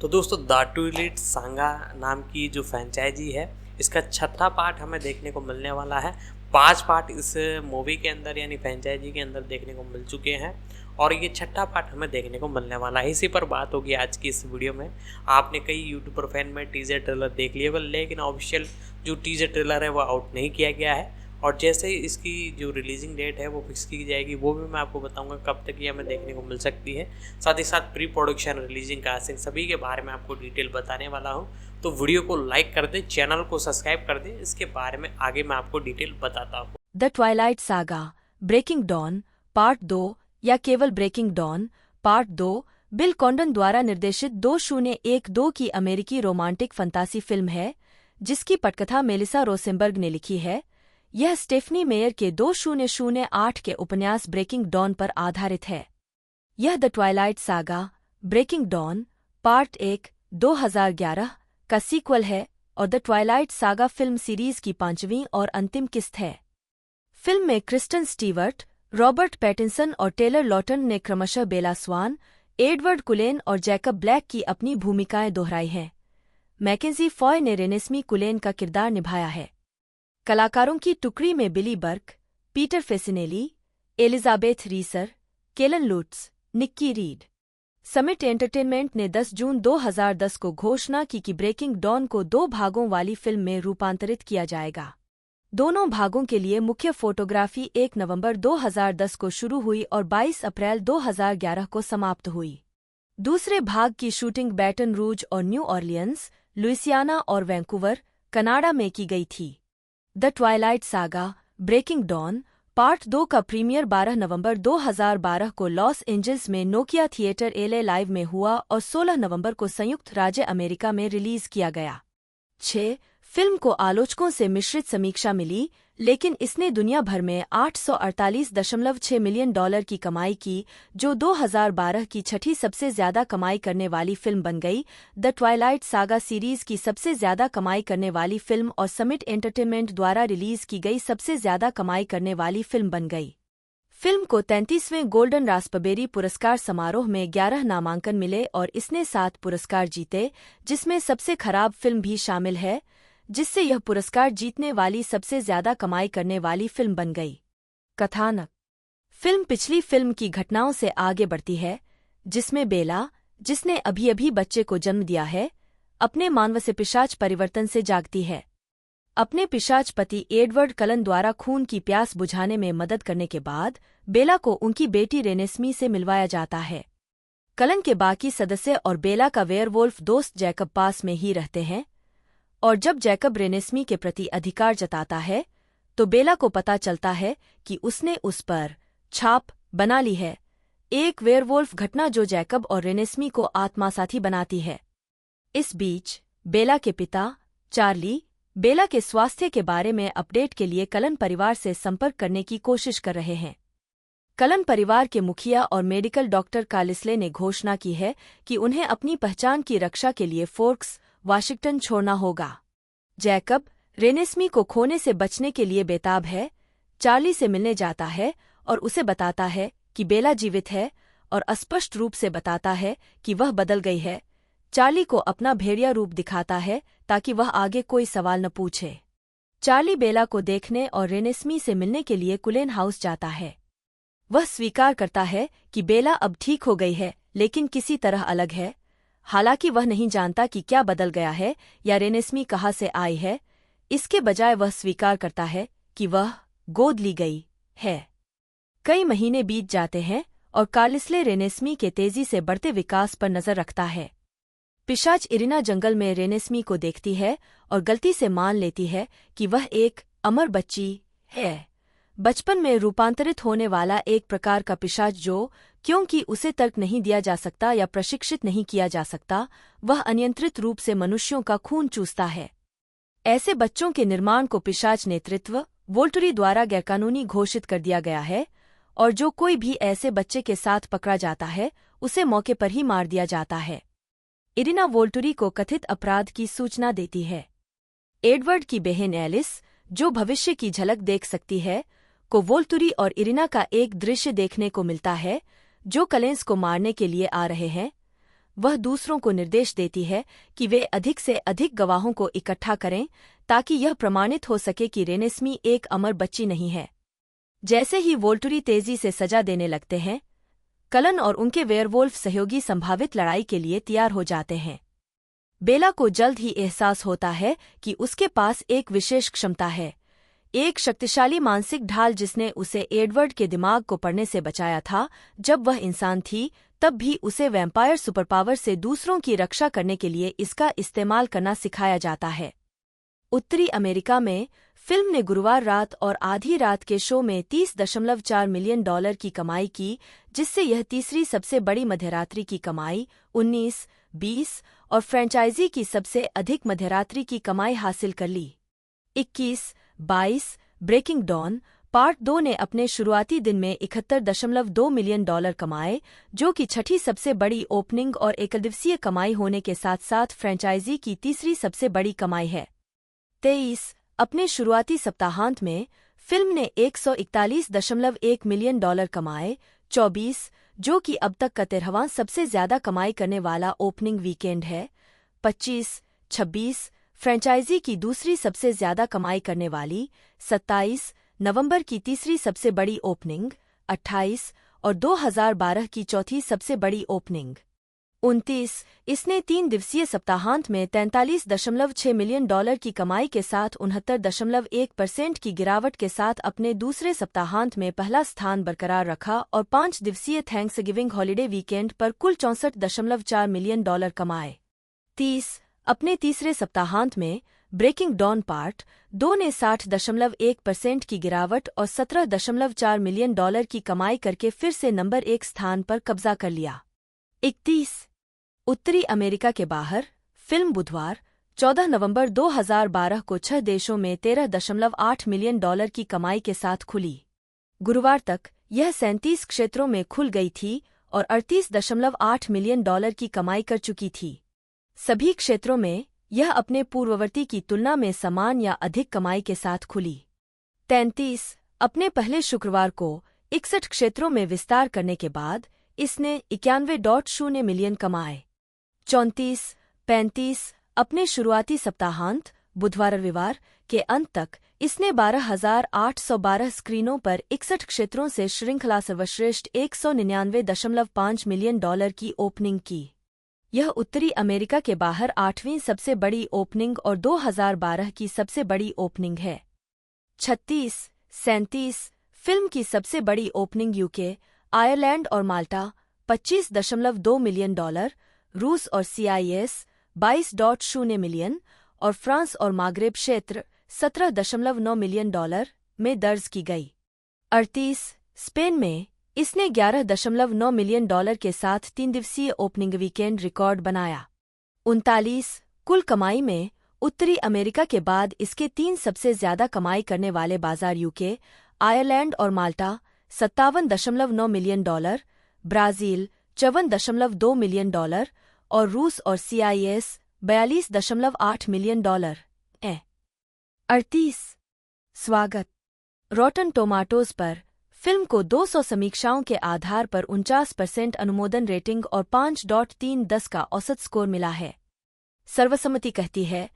तो दोस्तों the ट्विलिght saga नाम की जो फ्रेंचाइजी है, इसका छठा पार्ट हमें देखने को मिलने वाला है। 5 पार्ट इस मूवी के अंदर यानी फ्रेंचाइजी के अंदर देखने को मिल चुके हैं और ये छठा पार्ट हमें देखने को मिलने वाला है। इसी पर बात होगी आज की इस वीडियो में। आपने कई यूट्यूबर फैन में टीजर ट्रेलर देख लिए होगा, लेकिन ऑफिशियल जो टीजर ट्रेलर है वो आउट नहीं किया गया है और जैसे ही इसकी जो रिलीजिंग डेट है वो फिक्स की जाएगी, वो भी मैं आपको बताऊंगा कब तक ये हमें देखने को मिल सकती है। साथ ही साथ प्री प्रोडक्शन, रिलीजिंग, कास्टिंग सभी के बारे में आपको डिटेल बताने वाला हूँ। तो वीडियो को लाइक कर दें, चैनल को सब्सक्राइब कर दें, इसके बारे में आगे मैं आपको डिटेल बताता हूँ। The Twilight Saga Breaking Dawn part 2 या केवल Breaking Dawn part 2 Bill Condon द्वारा निर्देशित 2012 की अमेरिकी रोमांटिक फंतासी फिल्म है जिसकी पटकथा मेलिसा रोसेनबर्ग ने लिखी है। यह स्टेफनी मेयर के 2008 के उपन्यास ब्रेकिंग डॉन पर आधारित है। यह the Twilight Saga Breaking Dawn part 1 2011 का सीक्वल है और the Twilight Saga film series की 5वीं और अंतिम किस्त है। फिल्म में क्रिस्टन स्टीवर्ट, रॉबर्ट पैटिंसन और टेलर लॉटन ने क्रमशः बेला स्वान, एडवर्ड कुलेन और जैकब ब्लैक की अपनी भूमिकाएं दोहराई हैं। मैकेंजी फॉय ने रेनेस्मी कुलेन का किरदार निभाया है। कलाकारों की टुकड़ी में Billy Burke, Peter Facinelli, Elizabeth Reaser, Kellan Lutz, Nikki Reed. Summit Entertainment ने 10 जून 2010 को घोषणा की कि ब्रेकिंग डॉन को 2 भागों वाली फिल्म में रूपांतरित किया जाएगा। दोनों भागों के लिए मुख्य फोटोग्राफी 1 नवंबर 2010 को शुरू हुई और 22 अप्रैल 2011 को समाप्त हुई। दूसरे भाग की शूटिंग बैटन रूज और न्यू ऑरलियंस, लुइसियाना और वैंकूवर, कनाडा में की गई थी। The Twilight Saga Breaking Dawn part 2 का प्रीमियर 12 नवंबर 2012 को लॉस एंजल्स में नोकिया थिएटर एलए लाइव में हुआ और 16 नवंबर को संयुक्त राज्य अमेरिका में रिलीज किया गया। 6 फिल्म को आलोचकों से मिश्रित समीक्षा मिली, लेकिन इसने दुनिया भर में $848.6 मिलियन की कमाई की, जो 2012 की छठी सबसे ज्यादा कमाई करने वाली फिल्म बन गई। द ट्वाइलाइट सागा सीरीज की सबसे ज्यादा कमाई करने वाली फिल्म और समिट एंटरटेनमेंट द्वारा रिलीज की गई सबसे ज्यादा कमाई करने वाली फिल्म बन गई। फिल्म को 33वें गोल्डन रास्पबेरी पुरस्कार समारोह में 11 नामांकन मिले और इसने 7 पुरस्कार जीते, जिसमें सबसे खराब फिल्म भी शामिल है, जिससे यह पुरस्कार जीतने वाली सबसे ज्यादा कमाई करने वाली फिल्म बन गई। कथानक फिल्म पिछली फिल्म की घटनाओं से आगे बढ़ती है, जिसमें बेला, जिसने अभी बच्चे को जन्म दिया है, अपने मानव से पिशाच परिवर्तन से जागती है। अपने पिशाच पति एडवर्ड कलन द्वारा खून की प्यास बुझाने में मदद करने के बाद बेला को उनकी बेटी रेनेस्मी से मिलवाया जाता है। कलन के बाकी सदस्य और बेला का वेयरवोल्फ दोस्त जैकब पास में ही रहते हैं और जब जैकब रेनेस्मी के प्रति अधिकार जताता है तो बेला को पता चलता है कि उसने उस पर छाप बना ली है, एक वेयरवोल्फ घटना जो जैकब और रेनेस्मी को आत्मासाथी बनाती है। इस बीच बेला के पिता चार्ली बेला के स्वास्थ्य के बारे में अपडेट के लिए कलन परिवार से संपर्क करने की कोशिश कर रहे हैं। कलन परिवार के मुखिया और मेडिकल डॉक्टर कार्लिसले ने घोषणा की है कि उन्हें अपनी पहचान की रक्षा के लिए फोर्क्स, वाशिंगटन छोड़ना होगा। जैकब रेनेस्मी को खोने से बचने के लिए बेताब है, चार्ली से मिलने जाता है और उसे बताता है कि बेला जीवित है और अस्पष्ट रूप से बताता है कि वह बदल गई है। चार्ली को अपना भेड़िया रूप दिखाता है ताकि वह आगे कोई सवाल न पूछे। चार्ली बेला को देखने और रेनेस्मी से मिलने के लिए कुलेन हाउस जाता है। वह स्वीकार करता है कि बेला अब ठीक हो गई है, लेकिन किसी तरह अलग है। हालांकि वह नहीं जानता कि क्या बदल गया है या रेनेस्मी कहाँ से आई है। इसके बजाय वह स्वीकार करता है कि वह गोद ली गई है। कई महीने बीत जाते हैं और कार्लिसले रेनेस्मी के तेजी से बढ़ते विकास पर नजर रखता है। पिशाच इरिना जंगल में रेनेस्मी को देखती है और गलती से मान लेती है कि वह एक अमर बच्ची है, बचपन में रूपांतरित होने वाला एक प्रकार का पिशाच जो, क्योंकि उसे तर्क नहीं दिया जा सकता या प्रशिक्षित नहीं किया जा सकता, वह अनियंत्रित रूप से मनुष्यों का खून चूसता है। ऐसे बच्चों के निर्माण को पिशाच नेतृत्व वोल्टुरी द्वारा गैरकानूनी घोषित कर दिया गया है और जो कोई भी ऐसे बच्चे के साथ पकड़ा जाता है उसे मौके पर ही मार दिया जाता है। इरिना वोल्टुरी को कथित अपराध की सूचना देती है। एडवर्ड की बहन एलिस, जो भविष्य की झलक देख सकती है, को वोल्टुरी और इरिना का एक दृश्य देखने को मिलता है जो कलेंस को मारने के लिए आ रहे हैं। वह दूसरों को निर्देश देती है कि वे अधिक से अधिक गवाहों को इकट्ठा करें ताकि यह प्रमाणित हो सके कि रेनेस्मी एक अमर बच्ची नहीं है। जैसे ही वोल्टुरी तेजी से सजा देने लगते हैं, कलन और उनके वेयरवोल्फ सहयोगी संभावित लड़ाई के लिए तैयार हो जाते हैं। बेला को जल्द ही एहसास होता है कि उसके पास एक विशेष क्षमता है, एक शक्तिशाली मानसिक ढाल जिसने उसे एडवर्ड के दिमाग को पढ़ने से बचाया था जब वह इंसान थी। तब भी उसे वैम्पायर सुपरपावर से दूसरों की रक्षा करने के लिए इसका इस्तेमाल करना सिखाया जाता है। उत्तरी अमेरिका में फिल्म ने गुरुवार रात और आधी रात के शो में $30.4 मिलियन की कमाई की, जिससे यह तीसरी सबसे बड़ी मध्यरात्रि की कमाई 19-20 और फ्रेंचाइजी की सबसे अधिक मध्यरात्रि की कमाई हासिल कर ली। 21-22 ब्रेकिंग डॉन पार्ट 2 ने अपने शुरुआती दिन में $71.2 मिलियन कमाए, जो कि छठी सबसे बड़ी ओपनिंग और एकदिवसीय कमाई होने के साथ साथ फ्रेंचाइजी की तीसरी सबसे बड़ी कमाई है। 23 अपने शुरुआती सप्ताहांत में फिल्म ने $141.1 मिलियन कमाए। 24 जो कि अब तक का 13वां सबसे ज्यादा कमाई करने वाला ओपनिंग वीकेंड है। 25-26 फ्रेंचाइजी की दूसरी सबसे ज्यादा कमाई करने वाली। 27 नवंबर की तीसरी सबसे बड़ी ओपनिंग। 28 और 2012 की चौथी सबसे बड़ी ओपनिंग। 29 इसने 3 दिवसीय सप्ताहांत में $43.6 मिलियन की कमाई के साथ 69.1% की गिरावट के साथ अपने दूसरे सप्ताहांत में पहला स्थान बरकरार रखा और 5 दिवसीय थैंक्सगिविंग हॉलिडे वीकेंड पर कुल $64.4 मिलियन कमाए। 30 अपने तीसरे सप्ताहांत में ब्रेकिंग डॉन पार्ट 2 ने 60.1% की गिरावट और $17.4 मिलियन की कमाई करके फिर से नंबर 1 स्थान पर कब्जा कर लिया। 31 उत्तरी अमेरिका के बाहर फिल्म बुधवार 14 नवंबर 2012 को 6 देशों में $13.8 मिलियन की कमाई के साथ खुली। गुरुवार तक यह 37 क्षेत्रों में खुल गई थी और $38.8 मिलियन की कमाई कर चुकी थी। सभी क्षेत्रों में यह अपने पूर्ववर्ती की तुलना में समान या अधिक कमाई के साथ खुली। 33 अपने पहले शुक्रवार को 61 क्षेत्रों में विस्तार करने के बाद इसने 91.0 मिलियन कमाए। 34-35 अपने शुरुआती सप्ताहांत बुधवार रविवार के अंत तक इसने 12,812 स्क्रीनों पर 61 क्षेत्रों से श्रृंखला सर्वश्रेष्ठ $199.5 मिलियन की ओपनिंग की। यह उत्तरी अमेरिका के बाहर 8वीं सबसे बड़ी ओपनिंग और 2012 की सबसे बड़ी ओपनिंग है। 36-37 फिल्म की सबसे बड़ी ओपनिंग यूके, आयरलैंड और माल्टा $25.2 मिलियन, रूस और CIS $22.0 मिलियन और फ्रांस और मागरेब क्षेत्र $17.9 मिलियन में दर्ज की गई। 38 स्पेन में इसने $11.9 मिलियन के साथ 3 दिवसीय ओपनिंग वीकेंड रिकॉर्ड बनाया। 39 कुल कमाई में उत्तरी अमेरिका के बाद इसके 3 सबसे ज्यादा कमाई करने वाले बाजार यूके, आयरलैंड और माल्टा $57.9 मिलियन, ब्राजील $54.2 मिलियन और रूस और CIS $42.8 मिलियन। 38 स्वागत रॉटन टोमाटोज पर फिल्म को 200 समीक्षाओं के आधार पर 49% अनुमोदन रेटिंग और 5.3 का औसत स्कोर मिला है। सर्वसम्मति कहती है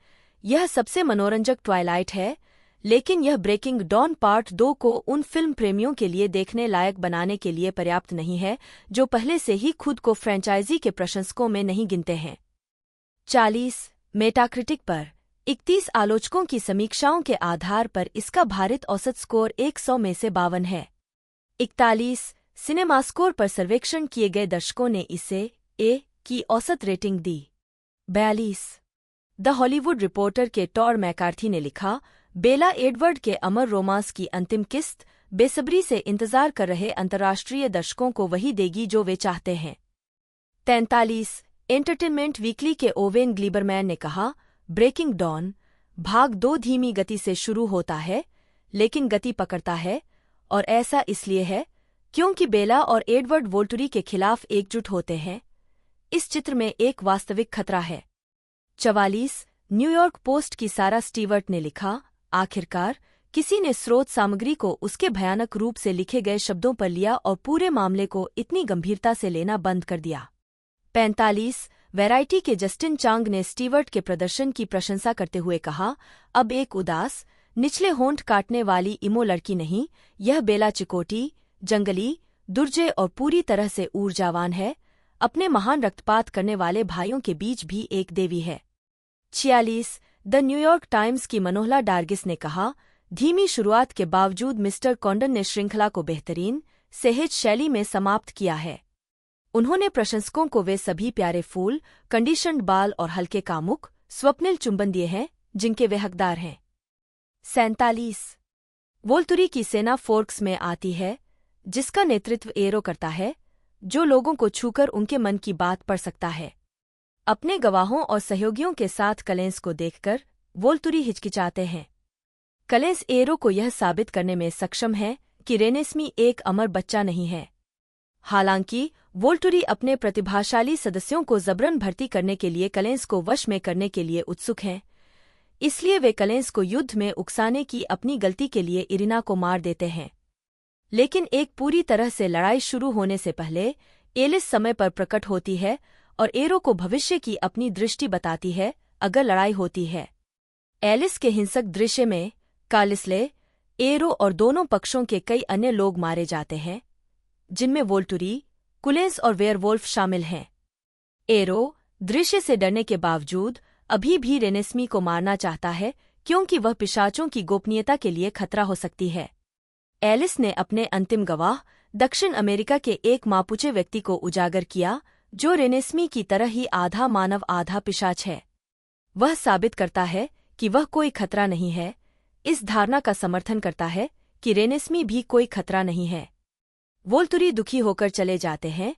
यह सबसे मनोरंजक ट्वाइलाइट है, लेकिन यह ब्रेकिंग डॉन पार्ट 2 को उन फिल्म प्रेमियों के लिए देखने लायक बनाने के लिए पर्याप्त नहीं है जो पहले से ही खुद को फ्रेंचाइजी के प्रशंसकों में नहीं गिनते हैं। 40 मेटाक्रिटिक पर 31 आलोचकों की समीक्षाओं के आधार पर इसका भारित औसत स्कोर 100 में से 52 है। 41 सिनेमास्कोर पर सर्वेक्षण किए गए दर्शकों ने इसे A की औसत rating the. 42 the Hollywood reporter के टॉर मैकार्थी ने लिखा, बेला एडवर्ड के अमर रोमांस की अंतिम किस्त बेसब्री से इंतजार कर रहे अंतर्राष्ट्रीय दर्शकों को वही देगी जो वे चाहते हैं। 43 एंटरटेनमेंट वीकली के ओवेन ग्लीबरमैन ने कहा, ब्रेकिंग डॉन भाग 2 धीमी गति से शुरू होता है लेकिन गति पकड़ता है, और ऐसा इसलिए है क्योंकि बेला और एडवर्ड वोल्टुरी के खिलाफ एकजुट होते हैं। इस चित्र में एक वास्तविक खतरा है। 44 न्यूयॉर्क पोस्ट की सारा स्टीवर्ट ने लिखा, आखिरकार किसी ने स्रोत सामग्री को उसके भयानक रूप से लिखे गए शब्दों पर लिया और पूरे मामले को इतनी गंभीरता से लेना बंद कर दिया। 45 वैरायटी के जस्टिन चांग ने स्टीवर्ट के प्रदर्शन की प्रशंसा करते हुए कहा, अब एक उदास, निचले होंठ काटने वाली इमो लड़की नहीं, यह बेला चिकोटी, जंगली, दुर्जय और पूरी तरह से ऊर्जावान है, अपने महान रक्तपात करने वाले भाइयों के बीच भी एक देवी है। 46 द न्यूयॉर्क टाइम्स की मनोहला डार्गिस ने कहा, धीमी शुरुआत के बावजूद मिस्टर कॉन्डन ने श्रृंखला को बेहतरीन, सहज शैली में समाप्त किया है। उन्होंने प्रशंसकों को वे सभी प्यारे फूल, कंडीशन्ड बाल और हल्के कामुक, स्वप्निल चुंबन दिए हैं जिनके वे हकदार हैं। 47 वोल्तुरी की सेना फोर्क्स में आती है, जिसका नेतृत्व एरो करता है, जो लोगों को छूकर उनके मन की बात पढ़ सकता है। अपने गवाहों और सहयोगियों के साथ कलेंस को देखकर वोल्तुरी हिचकिचाते हैं। कलेंस एरो को यह साबित करने में सक्षम है कि रेनेस्मी एक अमर बच्चा नहीं है। हालांकि वोल्टुरी अपने प्रतिभाशाली सदस्यों को जबरन भर्ती करने के लिए कलेंस को वश में करने के लिए उत्सुक हैं, इसलिए वे कलेंस को युद्ध में उकसाने की अपनी गलती के लिए इरिना को मार देते हैं। लेकिन एक पूरी तरह से लड़ाई शुरू होने से पहले एलिस समय पर प्रकट होती है और एरो को भविष्य की अपनी दृष्टि बताती है अगर लड़ाई होती है। एलिस के हिंसक दृश्य में कालिस्ले, एरो और दोनों पक्षों के कई अन्य लोग मारे जाते हैं, जिनमें वोल्टुरी, कुलेंस और वेयरवोल्फ शामिल हैं। एरो दृश्य से डरने के बावजूद अभी भी रेनेस्मी को मारना चाहता है क्योंकि वह पिशाचों की गोपनीयता के लिए खतरा हो सकती है। एलिस ने अपने अंतिम गवाह दक्षिण अमेरिका के एक मापुचे व्यक्ति को उजागर किया जो रेनेस्मी की तरह ही आधा मानव आधा पिशाच है। वह साबित करता है कि वह कोई खतरा नहीं है, इस धारणा का समर्थन करता है कि रेनेस्मी भी कोई खतरा नहीं है। वोल्तुरी दुखी होकर चले जाते हैं।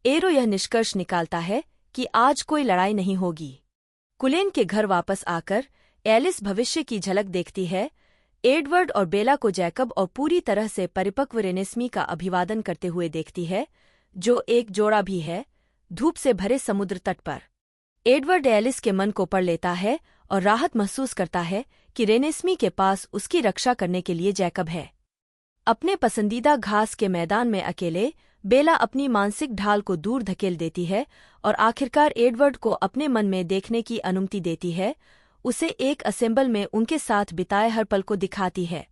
एरो यह निष्कर्ष निकालता है कि आज कोई लड़ाई नहीं होगी। कुलेन के घर वापस आकर एलिस भविष्य की झलक देखती है, एडवर्ड और बेला को जैकब और पूरी तरह से परिपक्व रेनेस्मी का अभिवादन करते हुए देखती है, जो एक जोड़ा भी है, धूप से भरे समुद्र तट पर। एडवर्ड एलिस के मन को पढ़ लेता है और राहत महसूस करता है कि रेनेस्मी के पास उसकी रक्षा करने के लिए जैकब है। अपने पसंदीदा घास के मैदान में अकेले बेला अपनी मानसिक ढाल को दूर धकेल देती है और आखिरकार एडवर्ड को अपने मन में देखने की अनुमति देती है, उसे एक असेंबल में उनके साथ बिताए हर पल को दिखाती है।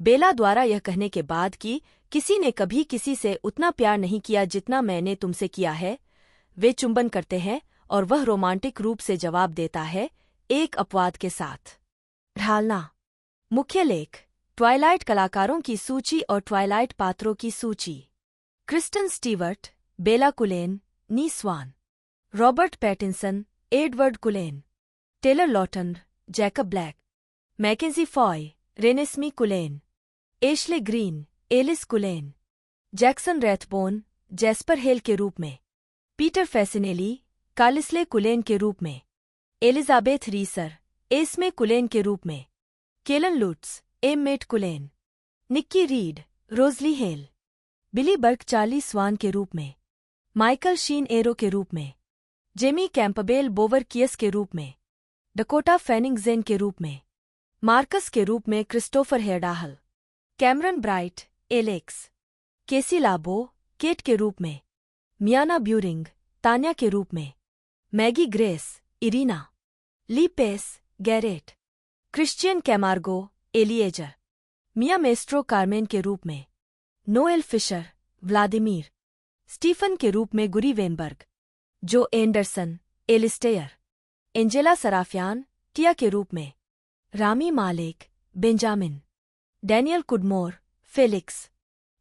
बेला द्वारा यह कहने के बाद कि किसी ने कभी किसी से उतना प्यार नहीं किया जितना मैंने तुमसे किया है, वे चुंबन करते हैं और वह रोमांटिक रूप से जवाब देता है, एक अपवाद के साथ। ढालना। मुख्य लेख, ट्वाइलाइट कलाकारों की सूची और ट्वाइलाइट पात्रों की सूची। Kristen Stewart, Bella Cullen, née Swan, Robert Pattinson, Edward Cullen, Taylor Lautner, Jacob Black, Mackenzie Foy, Renesmee Cullen, Ashley Greene, Alice Cullen, Jackson Rathbone, Jasper Hale के रूप में, पीटर फैसिनेली, कालिस्ले कुलेन के रूप में, एलिजाबेथ रीसर, एस्मे कुलेन के रूप में, Kellan Lutz, Emmett Cullen, Nikki Reed, Rosalie Hale, Billy Burke Charlie Swan के रूप में, माइकल शीन एरो के रूप में, जेमी कैंपबेल बोवर कियस के रूप में, डकोटा फैनिंग जेन के रूप में, मार्कस के रूप में क्रिस्टोफर हेयरडाहल, कैमरन ब्राइट, एलेक्स, केसी लाबो, केट के रूप में, मियाना ब्यूरिंग, तान्या के रूप में, मैगी ग्रेस, इरीना, ली पेस, गैरेट, क्रिश्चियन कैमार्गो, एलिएजर, मिया मेस्ट्रो कार्मेन के रूप में, नोएल फिशर, व्लादिमीर, स्टीफन के रूप में गुरी वेनबर्ग, जो एंडरसन, एलिस्टेयर, एंजेला सराफियान, टिया के रूप में, रामी मालेक, बेंजामिन, डैनियल कुडमोर, फेलिक्स,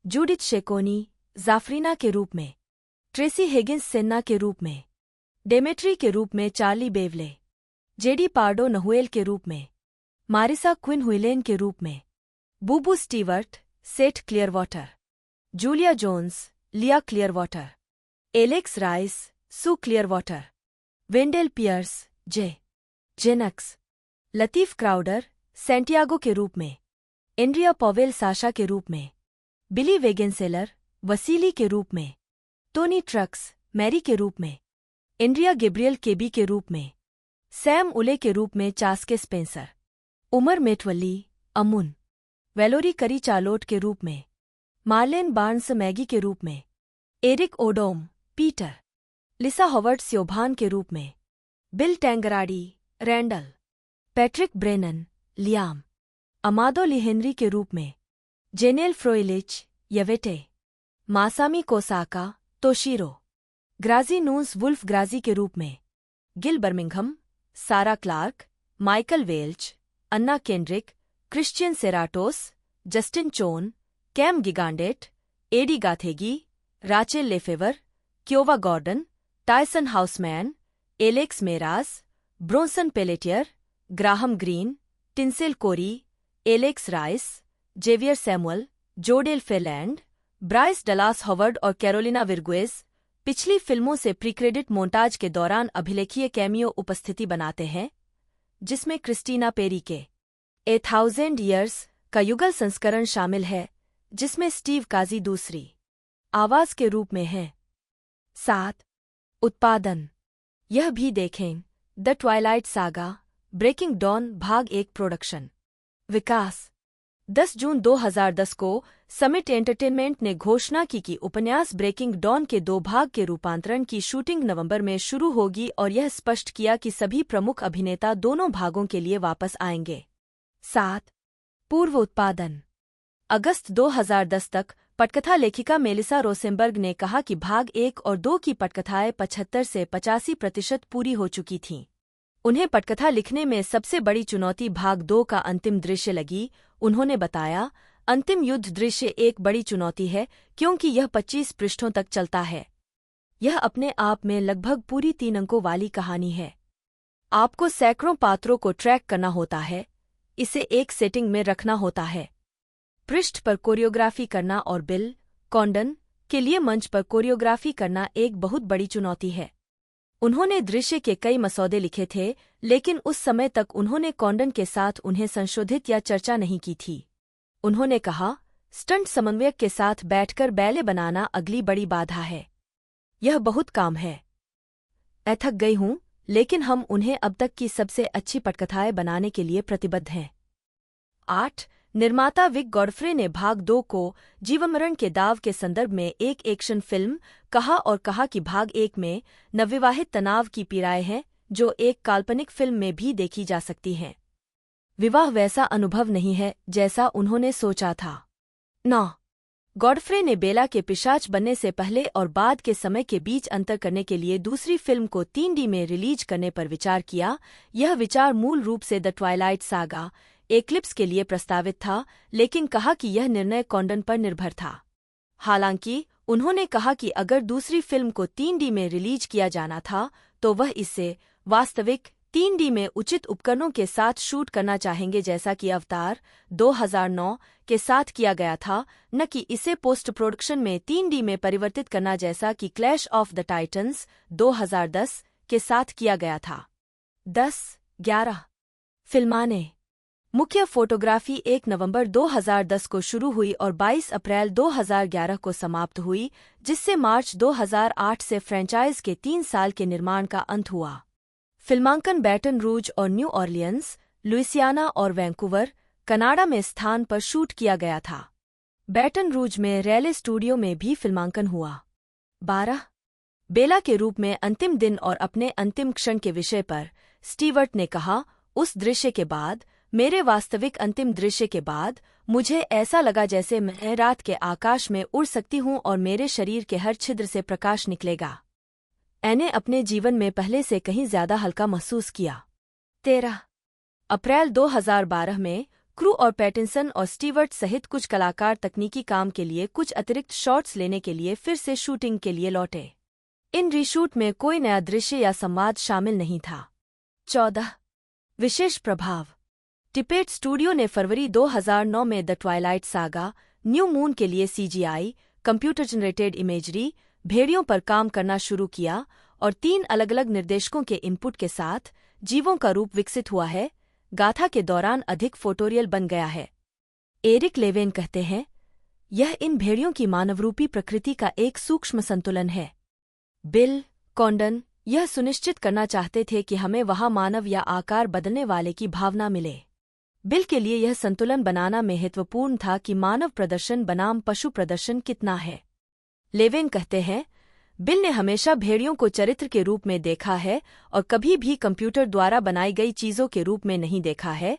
जूडिथ शेकोनी, जाफरीना के रूप में, ट्रेसी हिगिंस सेन्ना के रूप में, डेमेट्री के रूप में चार्ली बेवले, जेडी पार्डो नहुएल के रूप में, मारिसा क्विन हुइलेन के रूप में, बूबू स्टीवर्ट, सेठ क्लियरवाटर, Julia Jones, Leah Clearwater, Alex Rice, Sue Clearwater, Wendell Pierce, Jenks, Lateef Crowder, Santiago के रूप में, एंड्रिया पॉवेल साशा के रूप में, बिली वेगेंसेलर, वसीली के रूप में, टोनी ट्रक्स, मैरी के रूप में, एंड्रिया गेब्रियल केबी के रूप में, सैम उले के रूप में चास्के स्पेंसर, उमर मेटवली, अमुन, वेलोरी करी चालोट के रूप में, मार्लेन बार्न्स मैगी के रूप में, Erik Odom, Peter, Lisa Howard Siobhan के रूप में, Bill Tangradi, Randall, Patrick Brennan, Liam, Amadou Ly Henri के रूप में, Janelle Froehlich, Yvette, Masami Kosaka, Toshiro, ग्राजी नूस वुल्फ ग्राजी के रूप में, Gil Birmingham, Sarah Clarke, Michael Welch, Anna Kendrick, Christian Serratos, Justin Chon, Cam Gigandet, Edi Gathegi, Rachelle Lefevre, Kiowa Gordon, Tyson Houseman, Alex Meraz, Bronson Pelletier, Graham Greene, Tinsel Korey, Alex rice, Xavier Samuel, जोडेल फेलैंड, Bryce Dallas Howard और Carolina विर्गुएज पिछली फिल्मों से प्रीक्रेडिट montage के दौरान अभिलेखीय cameo उपस्थिति बनाते हैं, जिसमें क्रिस्टीना पेरी के ए थाउजेंड ईयर्स का युगल संस्करण शामिल है, जिसमें स्टीव काजी दूसरी आवाज के रूप में है। 7. उत्पादन। यह भी देखें the Twilight Saga Breaking Dawn भाग 1 प्रोडक्शन। विकास 10 जून 2010 को समिट एंटरटेनमेंट ने घोषणा की कि उपन्यास ब्रेकिंग डॉन के 2 भाग के रूपांतरण की शूटिंग नवंबर में शुरू होगी और यह स्पष्ट किया कि सभी प्रमुख अभिनेता दोनों भागों के लिए वापस आएंगे। 7. पूर्व उत्पादन। अगस्त 2010 तक पटकथा लेखिका मेलिसा रोसेनबर्ग ने कहा कि भाग 1 और 2 की पटकथाएं 75 से 85% पूरी हो चुकी थीं। उन्हें पटकथा लिखने में सबसे बड़ी चुनौती भाग 2 का अंतिम दृश्य लगी। उन्होंने बताया, अंतिम युद्ध दृश्य एक बड़ी चुनौती है क्योंकि यह 25 पृष्ठों तक चलता है। यह अपने आप में लगभग पूरी 3 अंकों वाली कहानी है। आपको सैकड़ों पात्रों को ट्रैक करना होता है, इसे एक सेटिंग में रखना होता है, पृष्ठ पर कोरियोग्राफी करना और बिल कॉन्डन के लिए मंच पर कोरियोग्राफी करना एक बहुत बड़ी चुनौती है। उन्होंने दृश्य के कई मसौदे लिखे थे, लेकिन उस समय तक उन्होंने कॉन्डन के साथ उन्हें संशोधित या चर्चा नहीं की थी। उन्होंने कहा, स्टंट समन्वयक के साथ बैठकर बैले बनाना अगली बड़ी बाधा है। यह बहुत काम है। मैं थक गई हूं, लेकिन हम उन्हें अब तक की सबसे अच्छी पटकथाएं बनाने के लिए प्रतिबद्ध हैं। 8. निर्माता विक गॉडफ्रे ने भाग 2 को जीवमरण के दाव के संदर्भ में एक एक्शन फिल्म कहा और कहा कि भाग 1 में नवविवाहित तनाव की पीड़ाएं हैं जो एक काल्पनिक फिल्म में भी देखी जा सकती हैं। विवाह वैसा अनुभव नहीं है जैसा उन्होंने सोचा था। 9. गॉडफ्रे ने बेला के पिशाच बनने से पहले और बाद के समय के बीच अंतर करने के लिए दूसरी फिल्म को 3D में रिलीज करने पर विचार किया। यह विचार मूल रूप से द ट्वाइलाइट सागा एक्लिप्स के लिए प्रस्तावित था, लेकिन कहा कि यह निर्णय कॉन्डन पर निर्भर था। हालांकि उन्होंने कहा कि अगर दूसरी फिल्म को 3D में रिलीज किया जाना था तो वह इसे वास्तविक 3D में उचित उपकरणों के साथ शूट करना चाहेंगे, जैसा कि अवतार 2009 के साथ किया गया था, न कि इसे पोस्ट प्रोडक्शन में 3D में परिवर्तित करना जैसा कि क्लैश ऑफ द टाइटन्स 2010 के साथ किया गया था। 10-11 फिल्माने। मुख्य फोटोग्राफी 1 नवंबर 2010 को शुरू हुई और 22 अप्रैल 2011 को समाप्त हुई, जिससे मार्च 2008 से फ्रेंचाइज के 3 साल के निर्माण का अंत हुआ। फिल्मांकन बैटन रूज और न्यू ऑरलियंस, लुइसियाना और वैंकूवर, कनाडा में स्थान पर शूट किया गया था। बैटन रूज में रैले स्टूडियो में भी फिल्मांकन हुआ। 12 बेला के रूप में अंतिम दिन और अपने अंतिम क्षण के विषय पर स्टीवर्ट ने कहा, उस दृश्य के बाद, मेरे वास्तविक अंतिम दृश्य के बाद, मुझे ऐसा लगा जैसे मैं रात के आकाश में उड़ सकती हूँ और मेरे शरीर के हर छिद्र से प्रकाश निकलेगा। मैंने अपने जीवन में पहले से कहीं ज्यादा हल्का महसूस किया। 13 अप्रैल 2012 में क्रू और पैटिंसन और स्टीवर्ट सहित कुछ कलाकार तकनीकी काम के लिए कुछ अतिरिक्त शॉट्स लेने के लिए फिर से शूटिंग के लिए लौटे। इन रीशूट में कोई नया दृश्य या संवाद शामिल नहीं था। 14 विशेष प्रभाव। टिपेट स्टूडियो ने फरवरी 2009 में the Twilight Saga New Moon के लिए CGI कंप्यूटर जनरेटेड इमेजरी भेड़ियों पर काम करना शुरू किया और 3 अलग-अलग निर्देशकों के इनपुट के साथ जीवों का रूप विकसित हुआ है, गाथा के दौरान अधिक फोटोरियल बन गया है। एरिक लेवेन कहते हैं, यह इन भेड़ियों की मानवरूपी प्रकृति का एक सूक्ष्म संतुलन है। बिल कॉन्डन यह सुनिश्चित करना चाहते थे कि हमें वहां मानव या आकार बदलने वाले की भावना मिले। बिल के लिए यह संतुलन बनाना महत्वपूर्ण था कि मानव प्रदर्शन बनाम पशु प्रदर्शन कितना है। लेवेन कहते हैं, बिल ने हमेशा भेड़ियों को चरित्र के रूप में देखा है और कभी भी कंप्यूटर द्वारा बनाई गई चीजों के रूप में नहीं देखा है,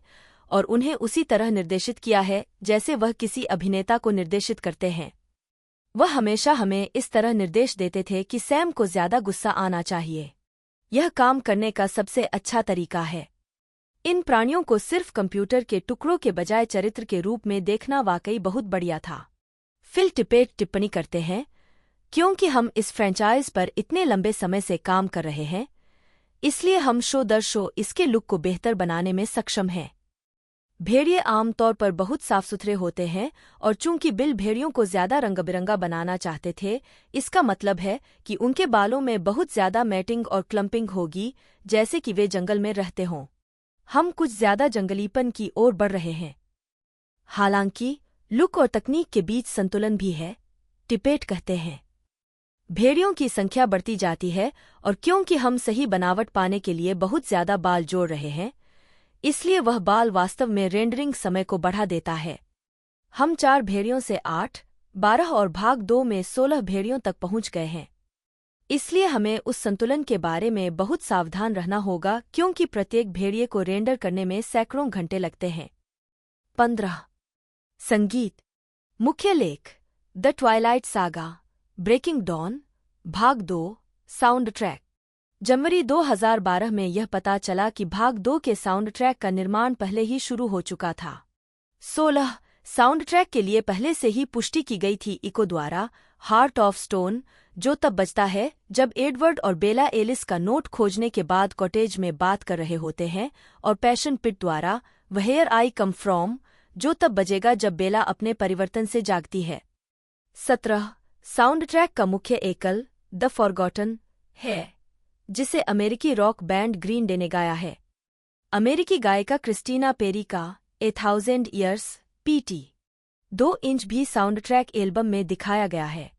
और उन्हें उसी तरह निर्देशित किया है जैसे वह किसी अभिनेता को निर्देशित करते हैं। वह हमेशा हमें इस तरह निर्देश देते थे कि सैम को ज्यादा गुस्सा आना चाहिए। यह काम करने का सबसे अच्छा तरीका है। इन प्राणियों को सिर्फ कंप्यूटर के टुकड़ों के बजाय चरित्र के रूप में देखना वाकई बहुत बढ़िया था। फिल टिपेट टिप्पणी करते हैं, क्योंकि हम इस फ्रेंचाइज पर इतने लंबे समय से काम कर रहे हैं, इसलिए हम शो दर शो इसके लुक को बेहतर बनाने में सक्षम हैं। भेड़िए आमतौर पर बहुत साफ सुथरे होते हैं, और चूंकि बिल भेड़ियों को ज्यादा रंग-बिरंगा बनाना चाहते थे, इसका मतलब है कि उनके बालों में बहुत ज्यादा मैटिंग और क्लम्पिंग होगी, जैसे कि वे जंगल में रहते हों। हम कुछ ज्यादा जंगलीपन की ओर बढ़ रहे हैं। हालांकि लुक और तकनीक के बीच संतुलन भी है, टिपेट कहते हैं। भेड़ियों की संख्या बढ़ती जाती है, और क्योंकि हम सही बनावट पाने के लिए बहुत ज्यादा बाल जोड़ रहे हैं, इसलिए वह बाल वास्तव में रेंडरिंग समय को बढ़ा देता है। हम 4 भेड़ियों से 8, 12 और भाग 2 में 16 भेड़ियों तक पहुंच गए हैं। इसलिए हमें उस संतुलन के बारे में बहुत सावधान रहना होगा, क्योंकि प्रत्येक भेड़िए को रेंडर करने में सैकड़ों घंटे लगते हैं। 15. संगीत। मुख्य लेख the Twilight Saga Breaking Dawn भाग 2 साउंड ट्रैक। जनवरी 2012 में यह पता चला कि भाग 2 के साउंड ट्रैक का निर्माण पहले ही शुरू हो चुका था। 16 साउंड ट्रैक के लिए पहले से ही पुष्टि की गई थी इको द्वारा, हार्ट ऑफ स्टोन, जो तब बजता है जब एडवर्ड और बेला एलिस का नोट खोजने के बाद कॉटेज में बात कर रहे होते हैं, और पैशन पिट द्वारा व्हेयर आई कम फ्रॉम, जो तब बजेगा जब बेला अपने परिवर्तन से जागती है। 17 साउंड ट्रैक का मुख्य एकल द फॉरगॉटन है, जिसे अमेरिकी रॉक बैंड ग्रीन डे ने गाया है। अमेरिकी गायिका क्रिस्टीना पेरी का ए थाउजेंड ईयर्स PT 2 इंच भी साउंड ट्रैक एल्बम में दिखाया गया है।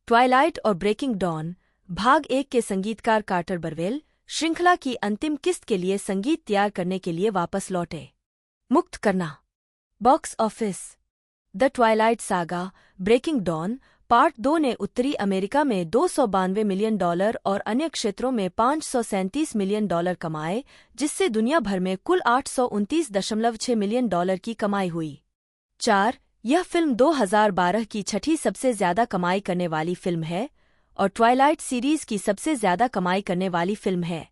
ट्वाइलाइट और ब्रेकिंग डॉन भाग 1 के संगीतकार कार्टर बरवेल श्रृंखला की अंतिम किस्त के लिए संगीत तैयार करने के लिए वापस लौटे। मुक्त करना। Box office. The Twilight Saga Breaking Dawn part 2 ने उत्तरी अमेरिका में $292 मिलियन और अन्य क्षेत्रों में $537 मिलियन कमाए, जिससे दुनिया भर में कुल $829.6 मिलियन की कमाई हुई। 4 यह फिल्म 2012 की छठी सबसे ज्यादा कमाई करने वाली फिल्म है, और ट्वाइलाइट सीरीज की सबसे ज्यादा कमाई करने वाली फिल्म है।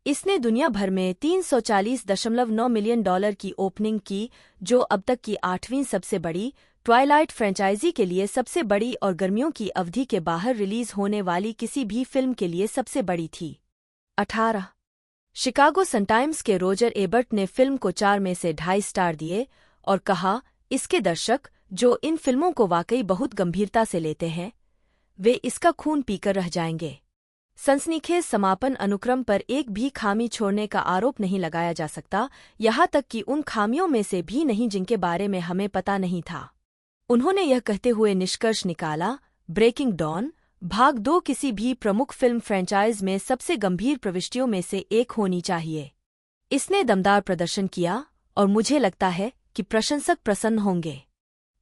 इसने दुनिया भर में $340.9 मिलियन की ओपनिंग की, जो अब तक की 8वीं सबसे बड़ी ट्वाइलाइट फ्रेंचाइजी के लिए सबसे बड़ी और गर्मियों की अवधि के बाहर रिलीज होने वाली किसी भी फिल्म के लिए सबसे बड़ी थी। 18 शिकागो सन-टाइम्स के रोजर एबर्ट ने फिल्म को 4 में से 2.5 स्टार दिए और कहा, इसके दर्शक, जो इन फिल्मों को वाकई बहुत गंभीरता से लेते हैं, वे इसका खून पीकर रह जाएंगे। सनसनीखेज समापन अनुक्रम पर एक भी खामी छोड़ने का आरोप नहीं लगाया जा सकता, यहाँ तक कि उन खामियों में से भी नहीं जिनके बारे में हमें पता नहीं था। उन्होंने यह कहते हुए निष्कर्ष निकाला, ब्रेकिंग डॉन भाग 2 किसी भी प्रमुख फिल्म फ्रेंचाइज में सबसे गंभीर प्रविष्टियों में से एक होनी चाहिए। इसने दमदार प्रदर्शन किया और मुझे लगता है कि प्रशंसक प्रसन्न होंगे।